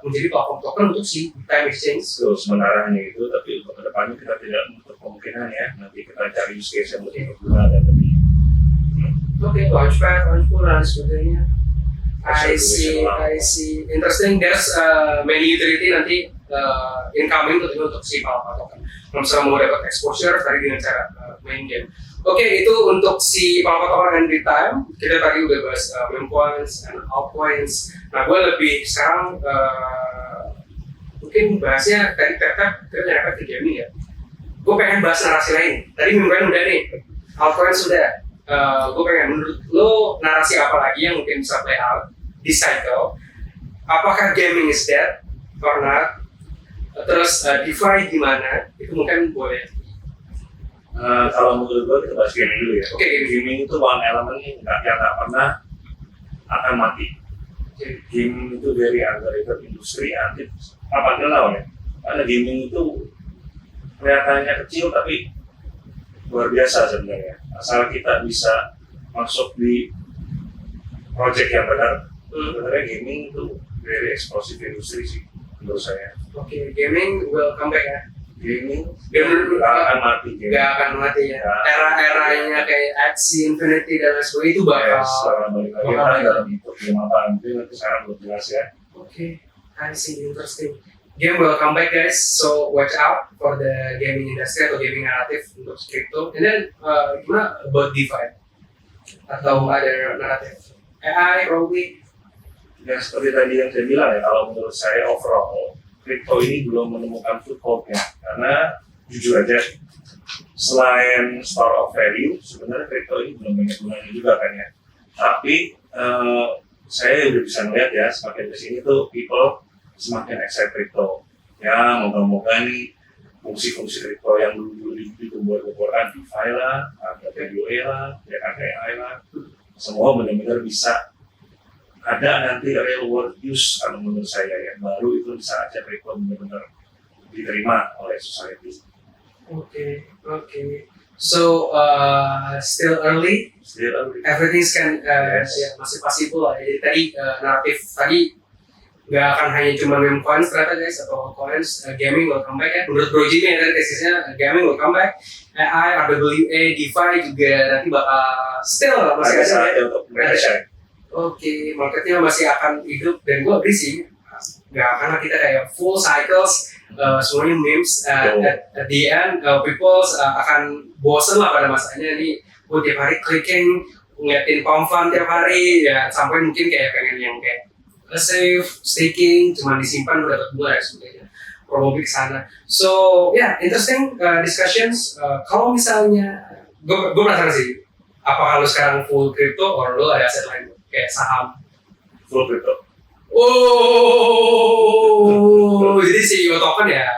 menjadi platform token untuk si Bitime exchange. Terus sementara hanya itu, tapi untuk kedepannya kita tidak menutup kemungkinan ya, nanti kita cari use case yang lebih berguna dan lebih. Oke, launchpad, launchpool dan sebagainya. I see. Interesting. There's many utility nanti incoming untuk si Palapa token. Kalau misalnya mau dapat exposure tadi dengan cara main game. Oke, itu untuk si Palapa token and Bitime. Kita tadi udah bahas meme coins and altcoins. Nah, gue lebih sekarang mungkin bahasnya tadi Tether kita nyerempet ke gaming ya. Gue pengen bahas narasi lain. Tadi meme coin udah nih, altcoin sudah. Gue pengen menurut lo narasi apa lagi yang mungkin bisa play out di cycle? Apakah gaming is dead or not? Terus DeFi gimana? Itu mungkin boleh. Kalau menurut gue kita bahas gaming dulu ya. Oke, gaming itu one element yang nggak pernah akan mati. Gaming itu dari underrated industri antik apa kenal ya? Karena gaming itu kelihatannya kecil tapi luar biasa sebenarnya. Asal kita bisa masuk di project yang benar. Sebenarnya gaming itu very explosive industri sih menurut saya. Oke, gaming will come back ya. Gaming nggak akan mati. Nggak akan mati ya. Era-eranya kayak Axie, Infinity dan lain sebagainya itu bakal balik lagi dalam bentuk game apa nanti sekarang belum jelas ya. Oke, I see, interesting. Game will come back guys, so watch out for the gaming industry atau gaming narrative untuk crypto. And then gimana about DeFi atau ada naratif AI, probably? Ya seperti tadi yang saya bilang ya, kalau menurut saya overall crypto ini belum menemukan foothold-nya karena jujur aja selain store of value sebenarnya crypto ini belum banyak gunanya juga kan ya. Tapi saya udah bisa melihat ya semakin kesini tuh people semakin excited crypto. Ya moga-moga nih fungsi-fungsi crypto yang dulu dibuat-buatkan DeFi lah, ada POA lah, ya kan AI lah, semua benar-benar bisa ada nanti real world use kalau menurut saya ya, baru itu bisa aja crypto benar-benar diterima oleh society. Oke. So still early. Everything can Yes. ya, masih possible lah. Jadi tadi naratif tadi nggak akan hanya cuma meme coins ternyata guys atau coins, gaming will come back ya. Menurut Bro Jimmy ya tesisnya gaming will come back. AI, RWA, DeFi juga nanti bakal still masih ada ya. Untuk mereka. Oke, marketnya masih akan hidup dan gue agree sih. Nggak akan kita kayak full cycles, semuanya memes. At the end, people akan bosen lah pada masanya nih. Gue tiap hari clicking, ngeliatin pump fund tiap hari, ya sampai mungkin kayak pengen yang kayak save, staking, cuma disimpan udah dapat bunga ya sebagainya. Probably kesana. So, interesting discussions. Kalau misalnya, gue penasaran sih, apa kalau sekarang full crypto, or lo ada aset lain? Kayak saham Full crypto. Jadi CEO token ya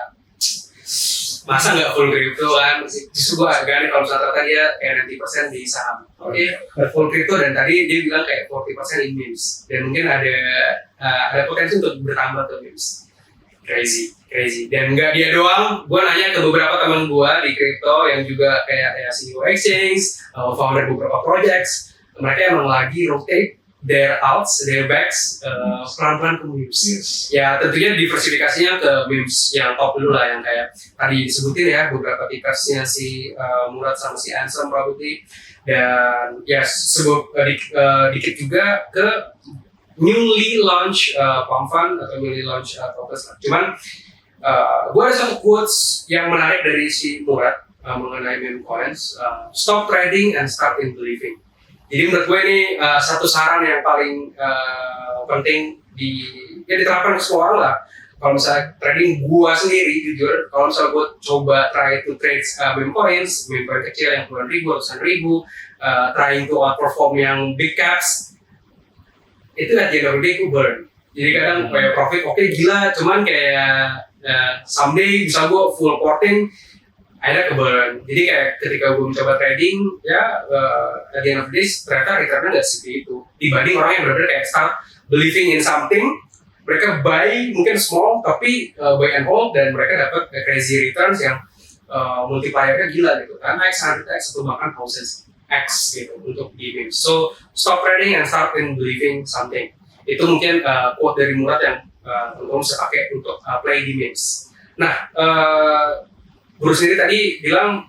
masa nggak full crypto kan? Justru gue agak nih kalau misalnya ternyata dia kayak 90% di saham. Oke, full crypto dan tadi dia bilang kayak 40% in memes dan mungkin ada potensi untuk bertambah tuh memes. Crazy. Dan nggak dia doang, gue nanya ke beberapa teman gue di crypto yang juga kayak ya CEO exchange, founder beberapa projects, mereka emang lagi rotate their outs, their backs pelan-pelan ke memes. Ya tentunya diversifikasinya ke memes yang top dulu lah, yang kayak tadi disebutin ya, beberapa tipsnya si Murad sama si Ansem probably, dan ya dikit juga ke newly launch Pump Fund atau newly launch Focus. Cuman gue ada satu quotes yang menarik dari si Murad mengenai meme coins, stop trading and start in believing. Jadi menurut gue ini satu saran yang paling penting diterapkan ke semua orang lah. Kalau misalnya trading, gue sendiri jujur, kalau misalnya gue coba try to trade meme coins kecil yang puluhan ribu, ratusan ribu, trying to outperform yang big caps, itu at the end of the day gue burn. Jadi kadang kayak profit oke, gila, cuman kayak someday bisa gue full porting, akhirnya keburn. Jadi kayak ketika gue mencoba trading, ya at the end of the day ternyata returnnya nggak seperti itu. Dibanding orang yang benar-benar kayak start believing in something, mereka buy mungkin small tapi buy and hold, dan mereka dapat crazy returns yang multiplier-nya gila gitu. Kan X 100X atau bahkan thousands X gitu untuk di memes. So stop trading and start in believing something. Itu mungkin quote dari Murad yang teman-teman bisa pakai untuk play di memes. Nah, Guru sendiri tadi bilang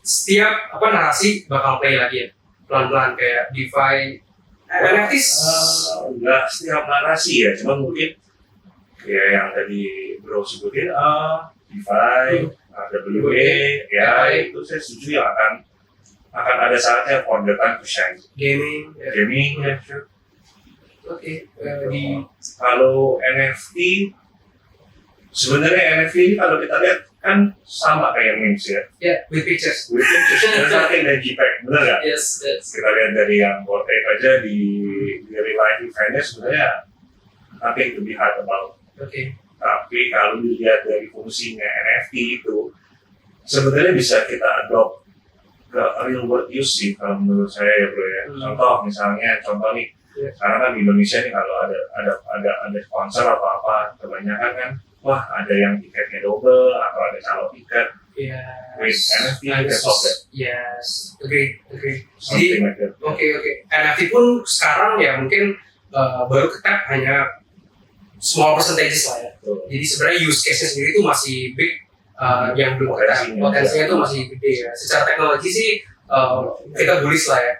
setiap narasi bakal play lagi ya, pelan-pelan kayak DeFi, NFTs. Enggak setiap narasi ya, cuma mungkin kayak yang tadi Bro sebutin, DeFi, WA, ya itu saya setuju yang akan ada saatnya for the time to shine. Gaming, ya sure. Oke. Kalau NFT, sebenarnya NFT ini kalau kita lihat kan sama kayak memes ya. With pictures. Dan JPEG, benar nggak? Yes. Kita lihat dari yang portrait aja di real life eventnya sebenarnya nothing to be hard about. Oke. Tapi kalau dilihat dari fungsinya NFT itu, sebenarnya bisa kita adopt ke real world use sih kalau menurut saya ya bro ya. Contoh nih, sekarang kan di Indonesia nih kalau ada sponsor atau apa, kebanyakan kan wah ada yang tiketnya double atau ada calon tiket. With NFT kita solve it. Yes, agree. Something like that. Oke. NFT pun sekarang ya mungkin baru ketap hanya small percentages lah ya. Jadi sebenarnya use case-nya sendiri itu masih big, yang belum ketap. Potensinya itu masih gede ya. Secara teknologi sih kita bullish lah ya.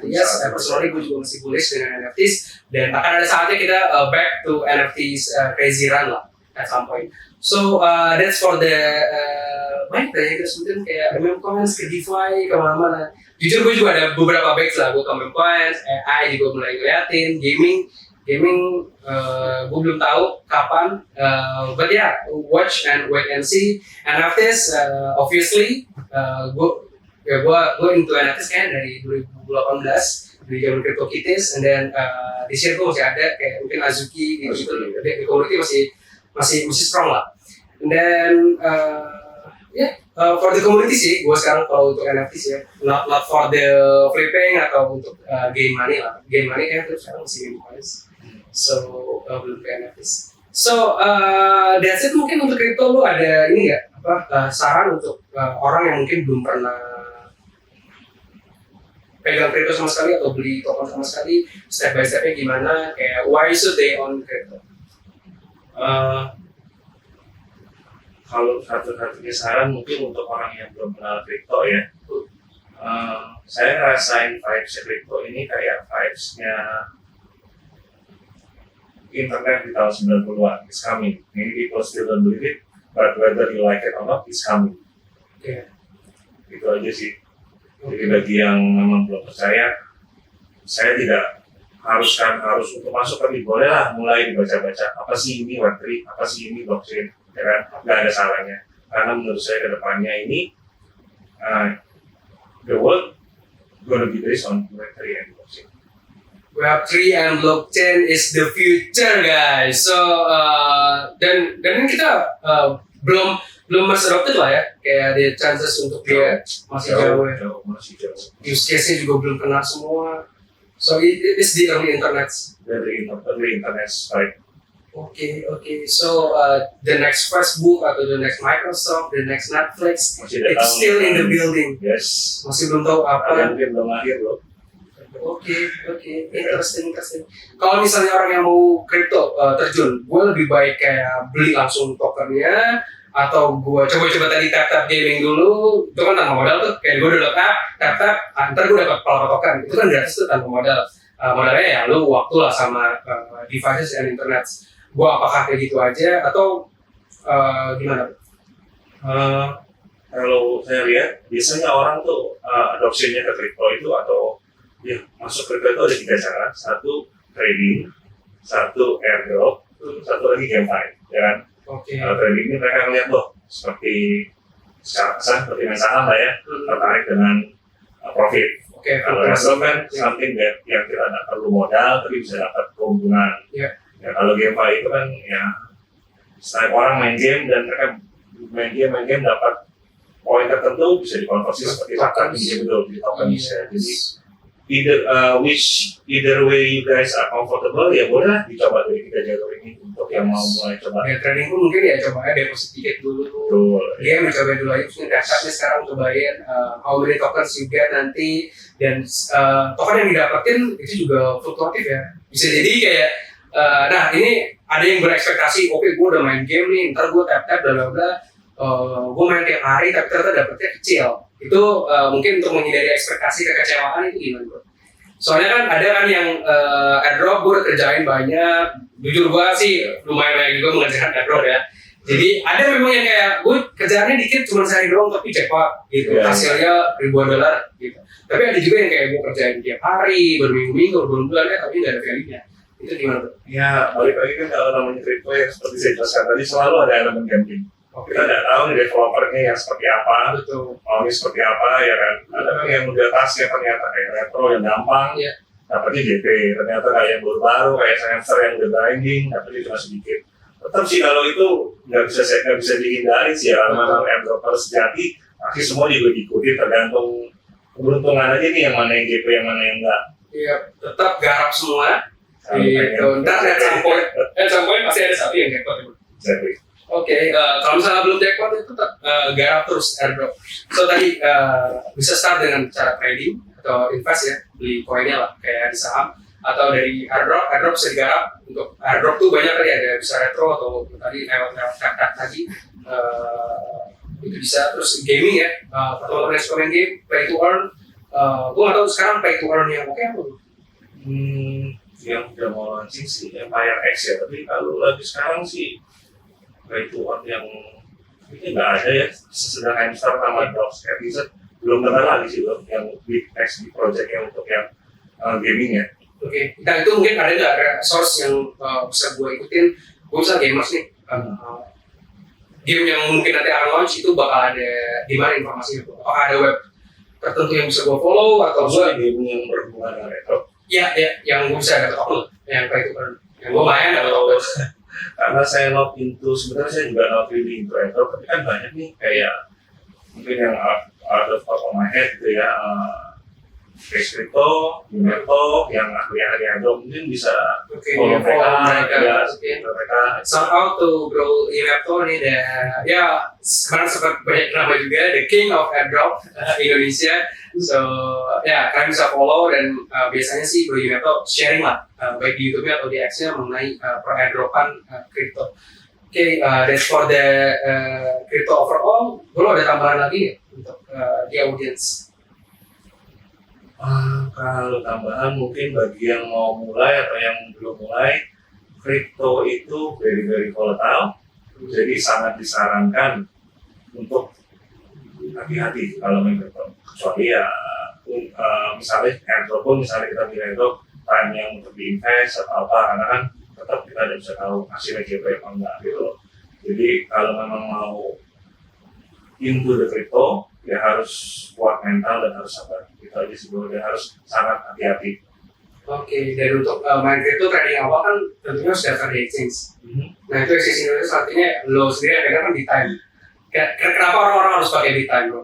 Yes, personally gue juga masih bullish dengan NFTs, dan akan ada saatnya kita back to NFTs crazy run lah at some point. So that's for the banyak ya kita sebutin kayak meme coins, ke DeFi, kemana-mana. Jujur gue juga ada beberapa backs lah, gue ke meme coins, AI juga mulai ngeliatin, gaming gue belum tahu kapan, but yeah, watch and wait and see. NFTs obviously gue into NFTs kan dari 2018 dari zaman CryptoKitties, and then this year gue masih ada kayak mungkin Azuki gitu, di community masih strong lah. And then for the community sih, gue sekarang kalau untuk NFTs ya, not for the flipping atau untuk game money lah. Game money kan sekarang masih meme coins, so belum ke NFTs. So that's it. Mungkin untuk crypto lu ada ini nggak saran untuk orang yang mungkin belum pernah pegang crypto sama sekali atau beli token sama sekali, step by stepnya gimana, kayak why should they own crypto? Kalau satu-satunya saran mungkin untuk orang yang belum kenal crypto ya, saya ngerasain vibes crypto ini kayak vibes-nya internet di tahun 90-an. It's coming. Maybe people still don't believe it, but whether you like it or not, it's coming. Itu aja sih. Jadi bagi yang memang belum percaya, saya tidak harus untuk masuk, tapi boleh lah mulai dibaca-baca apa sih ini Web3, apa sih ini blockchain, ya kan? Nggak ada salahnya, karena menurut saya kedepannya ini the world gonna be based on Web3 and blockchain. Web3 and blockchain is the future, guys. So dan kita belum masih adopted lah ya, kayak ada chances untuk dia masih jauh. Use case-nya juga belum kena semua. So it is the early internet. Right? Okay. So the next Facebook atau the next Microsoft, the next Netflix, it's still in the building. Yes. Masih belum tahu apa. Mungkin belum lahir loh. Oke, interesting. Kalau misalnya orang yang mau kripto terjun, gue lebih baik kayak beli langsung tokennya, atau gue coba-coba tadi tap gaming dulu, itu kan tanpa modal tuh, kayak gue udah tap, ntar gue dapat power token, itu kan gratis tuh tanpa modal. Modalnya ya lu waktu lah sama devices and internet. Gue apakah kayak gitu aja atau gimana? Kalau saya lihat biasanya orang tuh adopsinya ke kripto itu atau ya masuk kripto itu ada 3 cara. Satu trading, satu airdrop, satu lagi GameFi, ya kan? Trading ini mereka ngeliat loh seperti secara kesan seperti main saham lah ya, tertarik dengan profit. Kalau airdrop kan something yang tidak perlu modal tapi bisa dapat keuntungan. Ya, kalau GameFi itu kan ya setiap orang main game dan mereka main game dapat poin tertentu bisa dikonversi seperti token, di token bisa. Jadi either way you guys are comfortable, ya boleh dicoba dari 3 jalur ini untuk yang mau mulai coba. Ya trading pun mungkin ya coba deposit tiket dulu. Dia mencoba dulu aja, mungkin daftarnya sekarang cobain how many tokens you get nanti, dan token yang didapetin itu juga fluktuatif ya. Bisa jadi kayak nah ini ada yang berekspektasi, oke gue udah main game nih, ntar gue tap bla bla, gue main tiap hari tapi ternyata dapetnya kecil. Itu mungkin untuk menghindari ekspektasi kekecewaan itu gimana bro? Soalnya kan ada kan yang airdrop gue udah kerjain banyak, jujur gue sih lumayan banyak juga mengerjakan airdrop ya. Jadi ada memang yang kayak gue kerjaannya dikit cuma sehari doang tapi jackpot gitu, hasilnya ribuan dolar gitu. Tapi ada juga yang kayak gue kerjain tiap hari, berminggu-minggu, berbulan-bulan ya, tapi nggak ada value-nya. Itu gimana bro? Ya balik lagi kan kalau namanya crypto ya seperti saya jelaskan tadi selalu ada elemen gambling. Kita nggak tahu nih developernya yang seperti apa, maunya seperti apa ya kan. Ada kan yang udah tasnya ternyata kayak retro yang gampang, dapatnya JP. Ternyata kayak yang baru-baru kayak Sensor yang udah grinding, dapatnya cuma sedikit. Tetap sih kalau itu nggak bisa dihindari sih ya, kalau memang airdropper sejati, pasti semua juga diikuti tergantung keberuntungan aja nih yang mana yang JP, yang mana yang enggak. Iya, tetap garap semua. Ntar at some point pasti ada satu yang jackpot. Oke, kalau misalnya belum jackpot itu tetap garap terus airdrop. So tadi bisa start dengan cara trading atau invest ya, beli koinnya lah kayak di saham, atau dari airdrop bisa digarap. Untuk airdrop tuh banyak tadi, ada bisa retro atau tadi lewat tap tadi itu bisa. Terus gaming ya, teman-teman yang suka main game, play to earn. Gue nggak tahu sekarang play to earn yang oke apa? Yang udah mau launching sih Empire X ya, tapi kalau lagi sekarang sih play to earn yang ini nggak ada ya, sesedang hamster sama Dogs Episode belum kenal lagi sih loh, yang big X project yang untuk yang gaming ya. Oke, nah itu mungkin ada nggak source yang bisa gue ikutin? Gue misalnya gamers nih, game yang mungkin nanti akan launch itu bakal ada di mana informasinya? Apakah ada web tertentu yang bisa gue follow atau gue game yang berhubungan dengan retro? Ya, yang gue bisa dapat token, yang play to earn, yang gue main dapat token. Karena saya not into, sebenarnya saya juga not really into retro, tapi kan banyak nih kayak mungkin yang out of my head gitu ya, Face Crypto, Uneto, yang ahli-ahli airdrop mungkin bisa follow mereka, mereka. Somehow to bro Uneto nih, ya sekarang sempat banyak nama juga, the king of airdrop Indonesia. So ya kalian bisa follow, dan biasanya sih bro Uneto sharing lah, baik di YouTube-nya atau di X-nya mengenai per airdropan crypto. Oke, that's for the crypto overall. Belum ada tambahan lagi ya untuk di audience? Kalau tambahan mungkin bagi yang mau mulai atau yang belum mulai, kripto itu very volatile, jadi sangat disarankan untuk hati-hati kalau main kripto. Kecuali ya misalnya airdrop pun, misalnya kita milih airdrop time yang untuk diinvest atau apa, karena kan tetap kita tidak bisa tahu hasilnya JP apa enggak gitu. Jadi kalau memang mau into the crypto, ya harus kuat mental dan harus sabar. Itu aja sih bro, dia harus sangat hati-hati. Oke, dan untuk main crypto trading awal kan tentunya harus daftar di exchange. Nah itu exchange Indonesia artinya lo sendiri ada kan di time. Kenapa orang-orang harus pakai di time bro?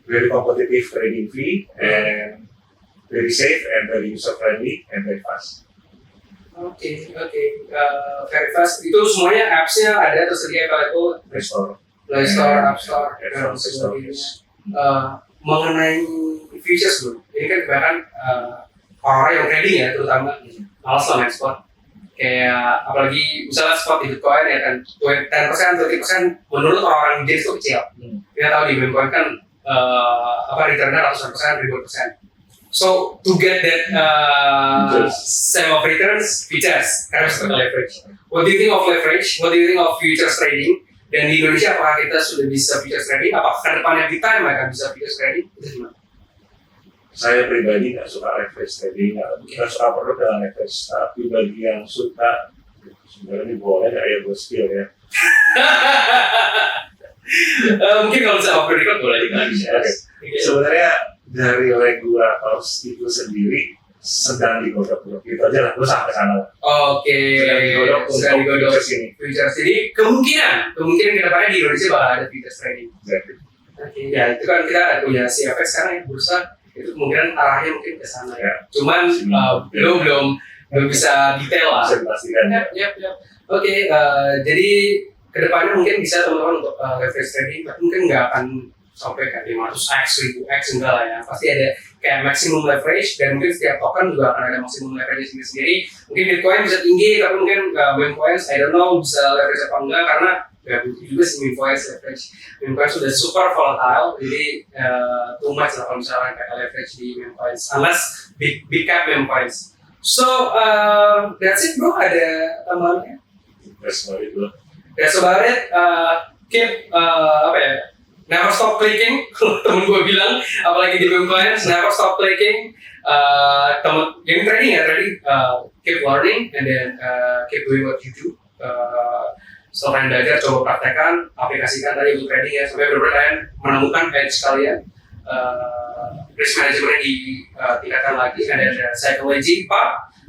Very competitive trading fee and very safe and very user friendly and very fast. Oke, very fast. Itu semuanya apps-nya ada tersedia kalau itu Play Store, Play Store, App Store, dan sebagainya. mengenai futures bro. Ini kan bahkan orang-orang yang trading ya terutama malas lah main spot. Kayak apalagi misalnya spot di Bitcoin ya kan 10%, 20% menurut orang-orang jenis itu kecil. Kita tahu di Bitcoin kan returnnya ratusan persen, ribuan persen. So to get that same of returns, futures harus pakai leverage. What do you think of leverage? What do you think of futures trading? Dan di Indonesia apakah kita sudah bisa futures trading? Apakah ke depannya kita akan bisa futures trading? Itu gimana? Saya pribadi nggak suka leverage trading, nggak suka produk dengan leverage. Tapi bagi yang suka, sebenarnya boleh nggak ya buat skill ya. Mungkin kalau bisa off the record boleh juga. Sebenarnya dari regulator itu sendiri sedang digodok. Itu aja lah, terus sampai sana. Oke. Sedang digodok sini. Futures. Jadi kemungkinan ke depannya di Indonesia bakal ada futures trading. Exactly. Oke. Ya itu kan kita punya CFX sekarang ya bursa. Itu kemungkinan arahnya mungkin ke sana ya. Cuman belum bisa detail lah. Bisa dipastikan. Yap. Oke, jadi kedepannya mungkin bisa teman-teman untuk leverage trading, tapi mungkin nggak akan sampai kayak 500x, 1000x enggak lah ya. Pasti ada kayak maximum leverage dan mungkin setiap token juga akan ada maximum leverage sendiri. Mungkin Bitcoin bisa tinggi, tapi mungkin meme coins, I don't know bisa leverage apa enggak karena nggak butuh juga sih meme coins leverage. Meme coins sudah super volatile, jadi too much lah kalau misalnya kayak leverage di meme coins, unless big cap meme coins. So that's it bro, ada tambahannya? That's about it. Keep never stop clicking. Temen gue bilang, apalagi di meme coins, never stop clicking. Temen yang trading keep learning and then keep doing what you do. Setelah kalian belajar, coba praktekkan, aplikasikan tadi untuk trading ya, sampai benar-benar kalian menemukan edge kalian. Risk management ditingkatkan lagi, ada psychology,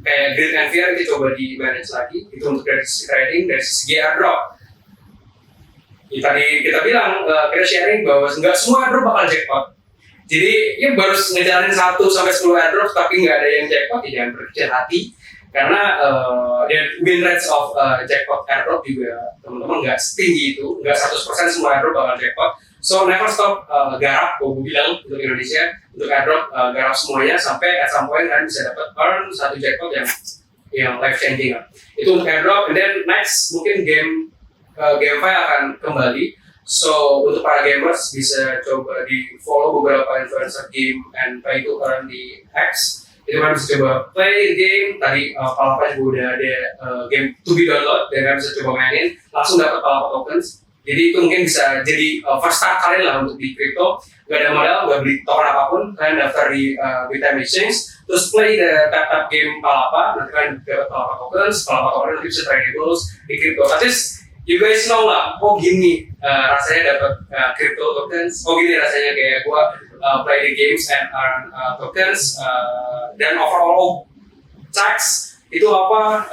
kayak greed and fear itu coba di manage lagi. Itu untuk dari sisi trading, dari segi airdrop. Tadi kita bilang, kita sharing bahwa nggak semua airdrop bakal jackpot. Jadi ya baru ngejalanin 1 sampai 10 airdrop tapi nggak ada yang jackpot, ya jangan berkecil hati. Karena win rates of jackpot airdrop juga teman-teman nggak setinggi itu, nggak 100% semua airdrop bakal jackpot. So never stop garap, gue bilang untuk Indonesia, untuk airdrop garap semuanya sampai at some point kalian bisa dapat earn satu jackpot yang life changing. Itu untuk airdrop, and then next mungkin GameFi akan kembali. So untuk para gamers bisa coba di follow beberapa influencer game and play to earn di X. Itu kan bisa coba play game. Tadi Palapa juga udah ada game to be download dan kalian bisa coba mainin langsung dapat Palapa tokens. Jadi itu mungkin bisa jadi first start kalian lah untuk di crypto. Gak ada modal, gak beli token apapun, kalian daftar di Bitcoin Exchange, terus play the tap game Palapa, nanti kalian dapat Palapa tokens nanti bisa tradable di crypto. Tapi you guys know lah, gini rasanya dapat crypto tokens, gini rasanya kayak gua play the games and earn tokens, dan overall tax itu apa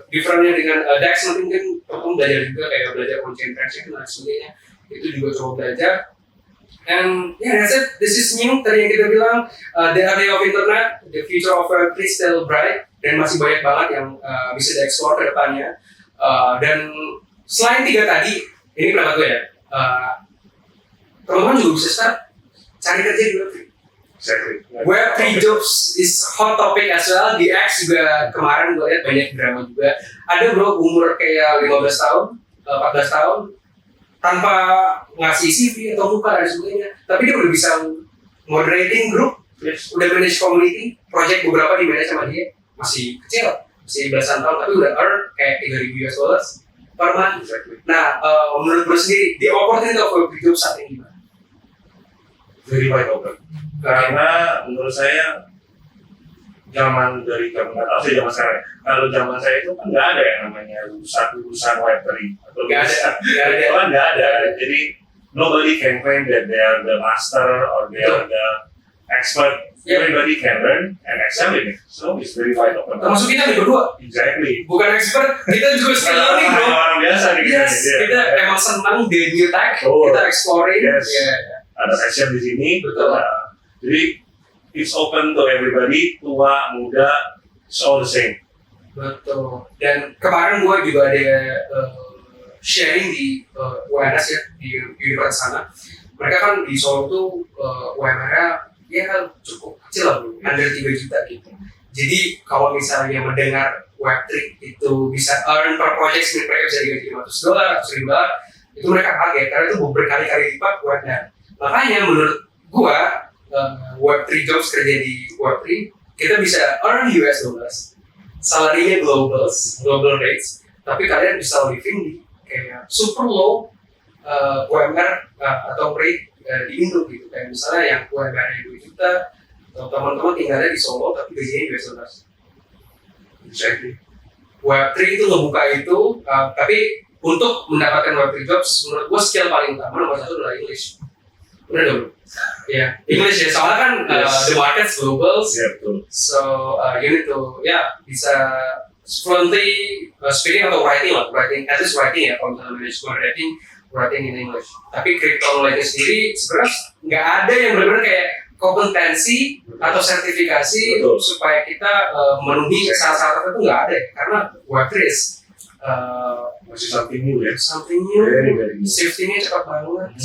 differentnya dengan DEX. Nanti mungkin teman-teman belajar juga kayak belajar on-chain transaction dan sebagainya, itu juga coba belajar. And yeah, that's it. This is new. Tadi yang kita bilang, the area of internet, the future of Web3 still bright, dan masih banyak banget yang bisa dieksplor ke depannya. Dan selain 3 tadi, ini pendapat gue ya, teman-teman juga bisa start cari kerja di Web3. Web3 jobs is hot topic as well. Di X juga kemarin gue lihat banyak drama juga. Ada bro umur kayak 15 tahun, 14 tahun, tanpa ngasih CV atau muka dan sebagainya, tapi dia udah bisa moderating grup, udah manage community, project beberapa di manage sama dia, masih kecil, masih belasan tahun, tapi udah earn kayak $3,000 per month. Nah, menurut gue sendiri, the opportunity of Web3 job saat ini gimana? Very wide open. Karena menurut saya zaman sekarang, kalau zaman saya itu kan nggak ada yang namanya lulusan Web3 atau nggak ada. Jadi nobody can claim that they are the master or they are the expert. Everybody can learn and excel in it. So it's very wide open. Termasuk kita berdua. Exactly. Bukan expert, kita juga skill learning bro. Orang biasa nih. Yes, kita emang senang di new tech, kita exploring. Yes. Ada session di sini. Betul. Jadi it's open to everybody, tua, muda, it's all the same. Betul. Dan kemarin gue juga ada sharing di UNS ya, di universitas sana, mereka kan di Solo tuh UMR-nya ya kan cukup kecil lah, under 3 juta gitu. Jadi kalau misalnya mendengar Web3 itu bisa earn per project, mereka bisa digaji $500, $1,000, itu mereka kaget karena itu berkali-kali lipat webnya. Makanya menurut gua Web3 jobs kerja di Web3 kita bisa earn US dollars, salary-nya global rates, tapi kalian bisa living di kayak super low UMR atau rate di Indo gitu. Kayak misalnya yang UMR-nya 2 juta, atau teman-teman tinggalnya di Solo tapi gajinya US dollars. Exactly. Web3 itu ngebuka itu, tapi untuk mendapatkan Web3 jobs, menurut gua skill paling utama nomor 1 adalah English. Benar dong? Ya, English ya, soalnya kan the market's global, so you need to bisa fluently speaking atau writing, at least writing ya, kalau misalnya management writing in English. Tapi crypto knowledge sendiri sebenarnya nggak ada yang benar-benar kayak kompetensi atau sertifikasi supaya kita memenuhi syarat-syarat itu nggak ada ya, karena Web3 masih something new ya. Something new, safety-nya cepat banget.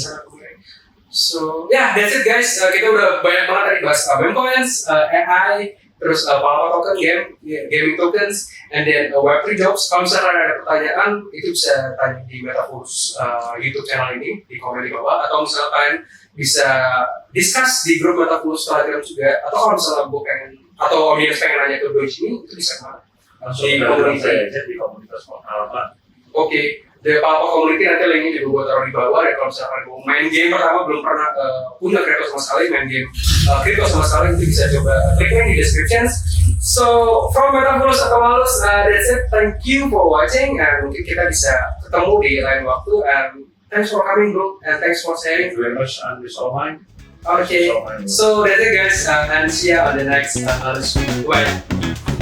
So that's it guys. Kita udah banyak banget tadi bahas meme coins, AI, terus Palapa token, gaming tokens, and then Web3 jobs. Kalau misalkan ada pertanyaan, itu bisa tanya di Metaverse YouTube channel ini di komen di bawah, atau misalkan kalian bisa discuss di grup Metaverse Telegram juga, atau kalau misalnya gue pengen atau audiens pengen nanya ke Doji ini, itu bisa kemana? Langsung di komunitas Palapa. Oke. The Palapa Community nanti linknya juga gue taruh di bawah. Dan kalau misalkan gue main game pertama belum pernah punya crypto sama sekali, main game crypto sama sekali, itu bisa coba klik link di description. So from Metaverse atau Malus, that's it. Thank you for watching, and mungkin kita bisa ketemu di lain waktu. And thanks for coming bro, and thanks for sharing. Thank you very much, and this all mine. Okay, so that's it guys, and see you on the next Malus. Bye.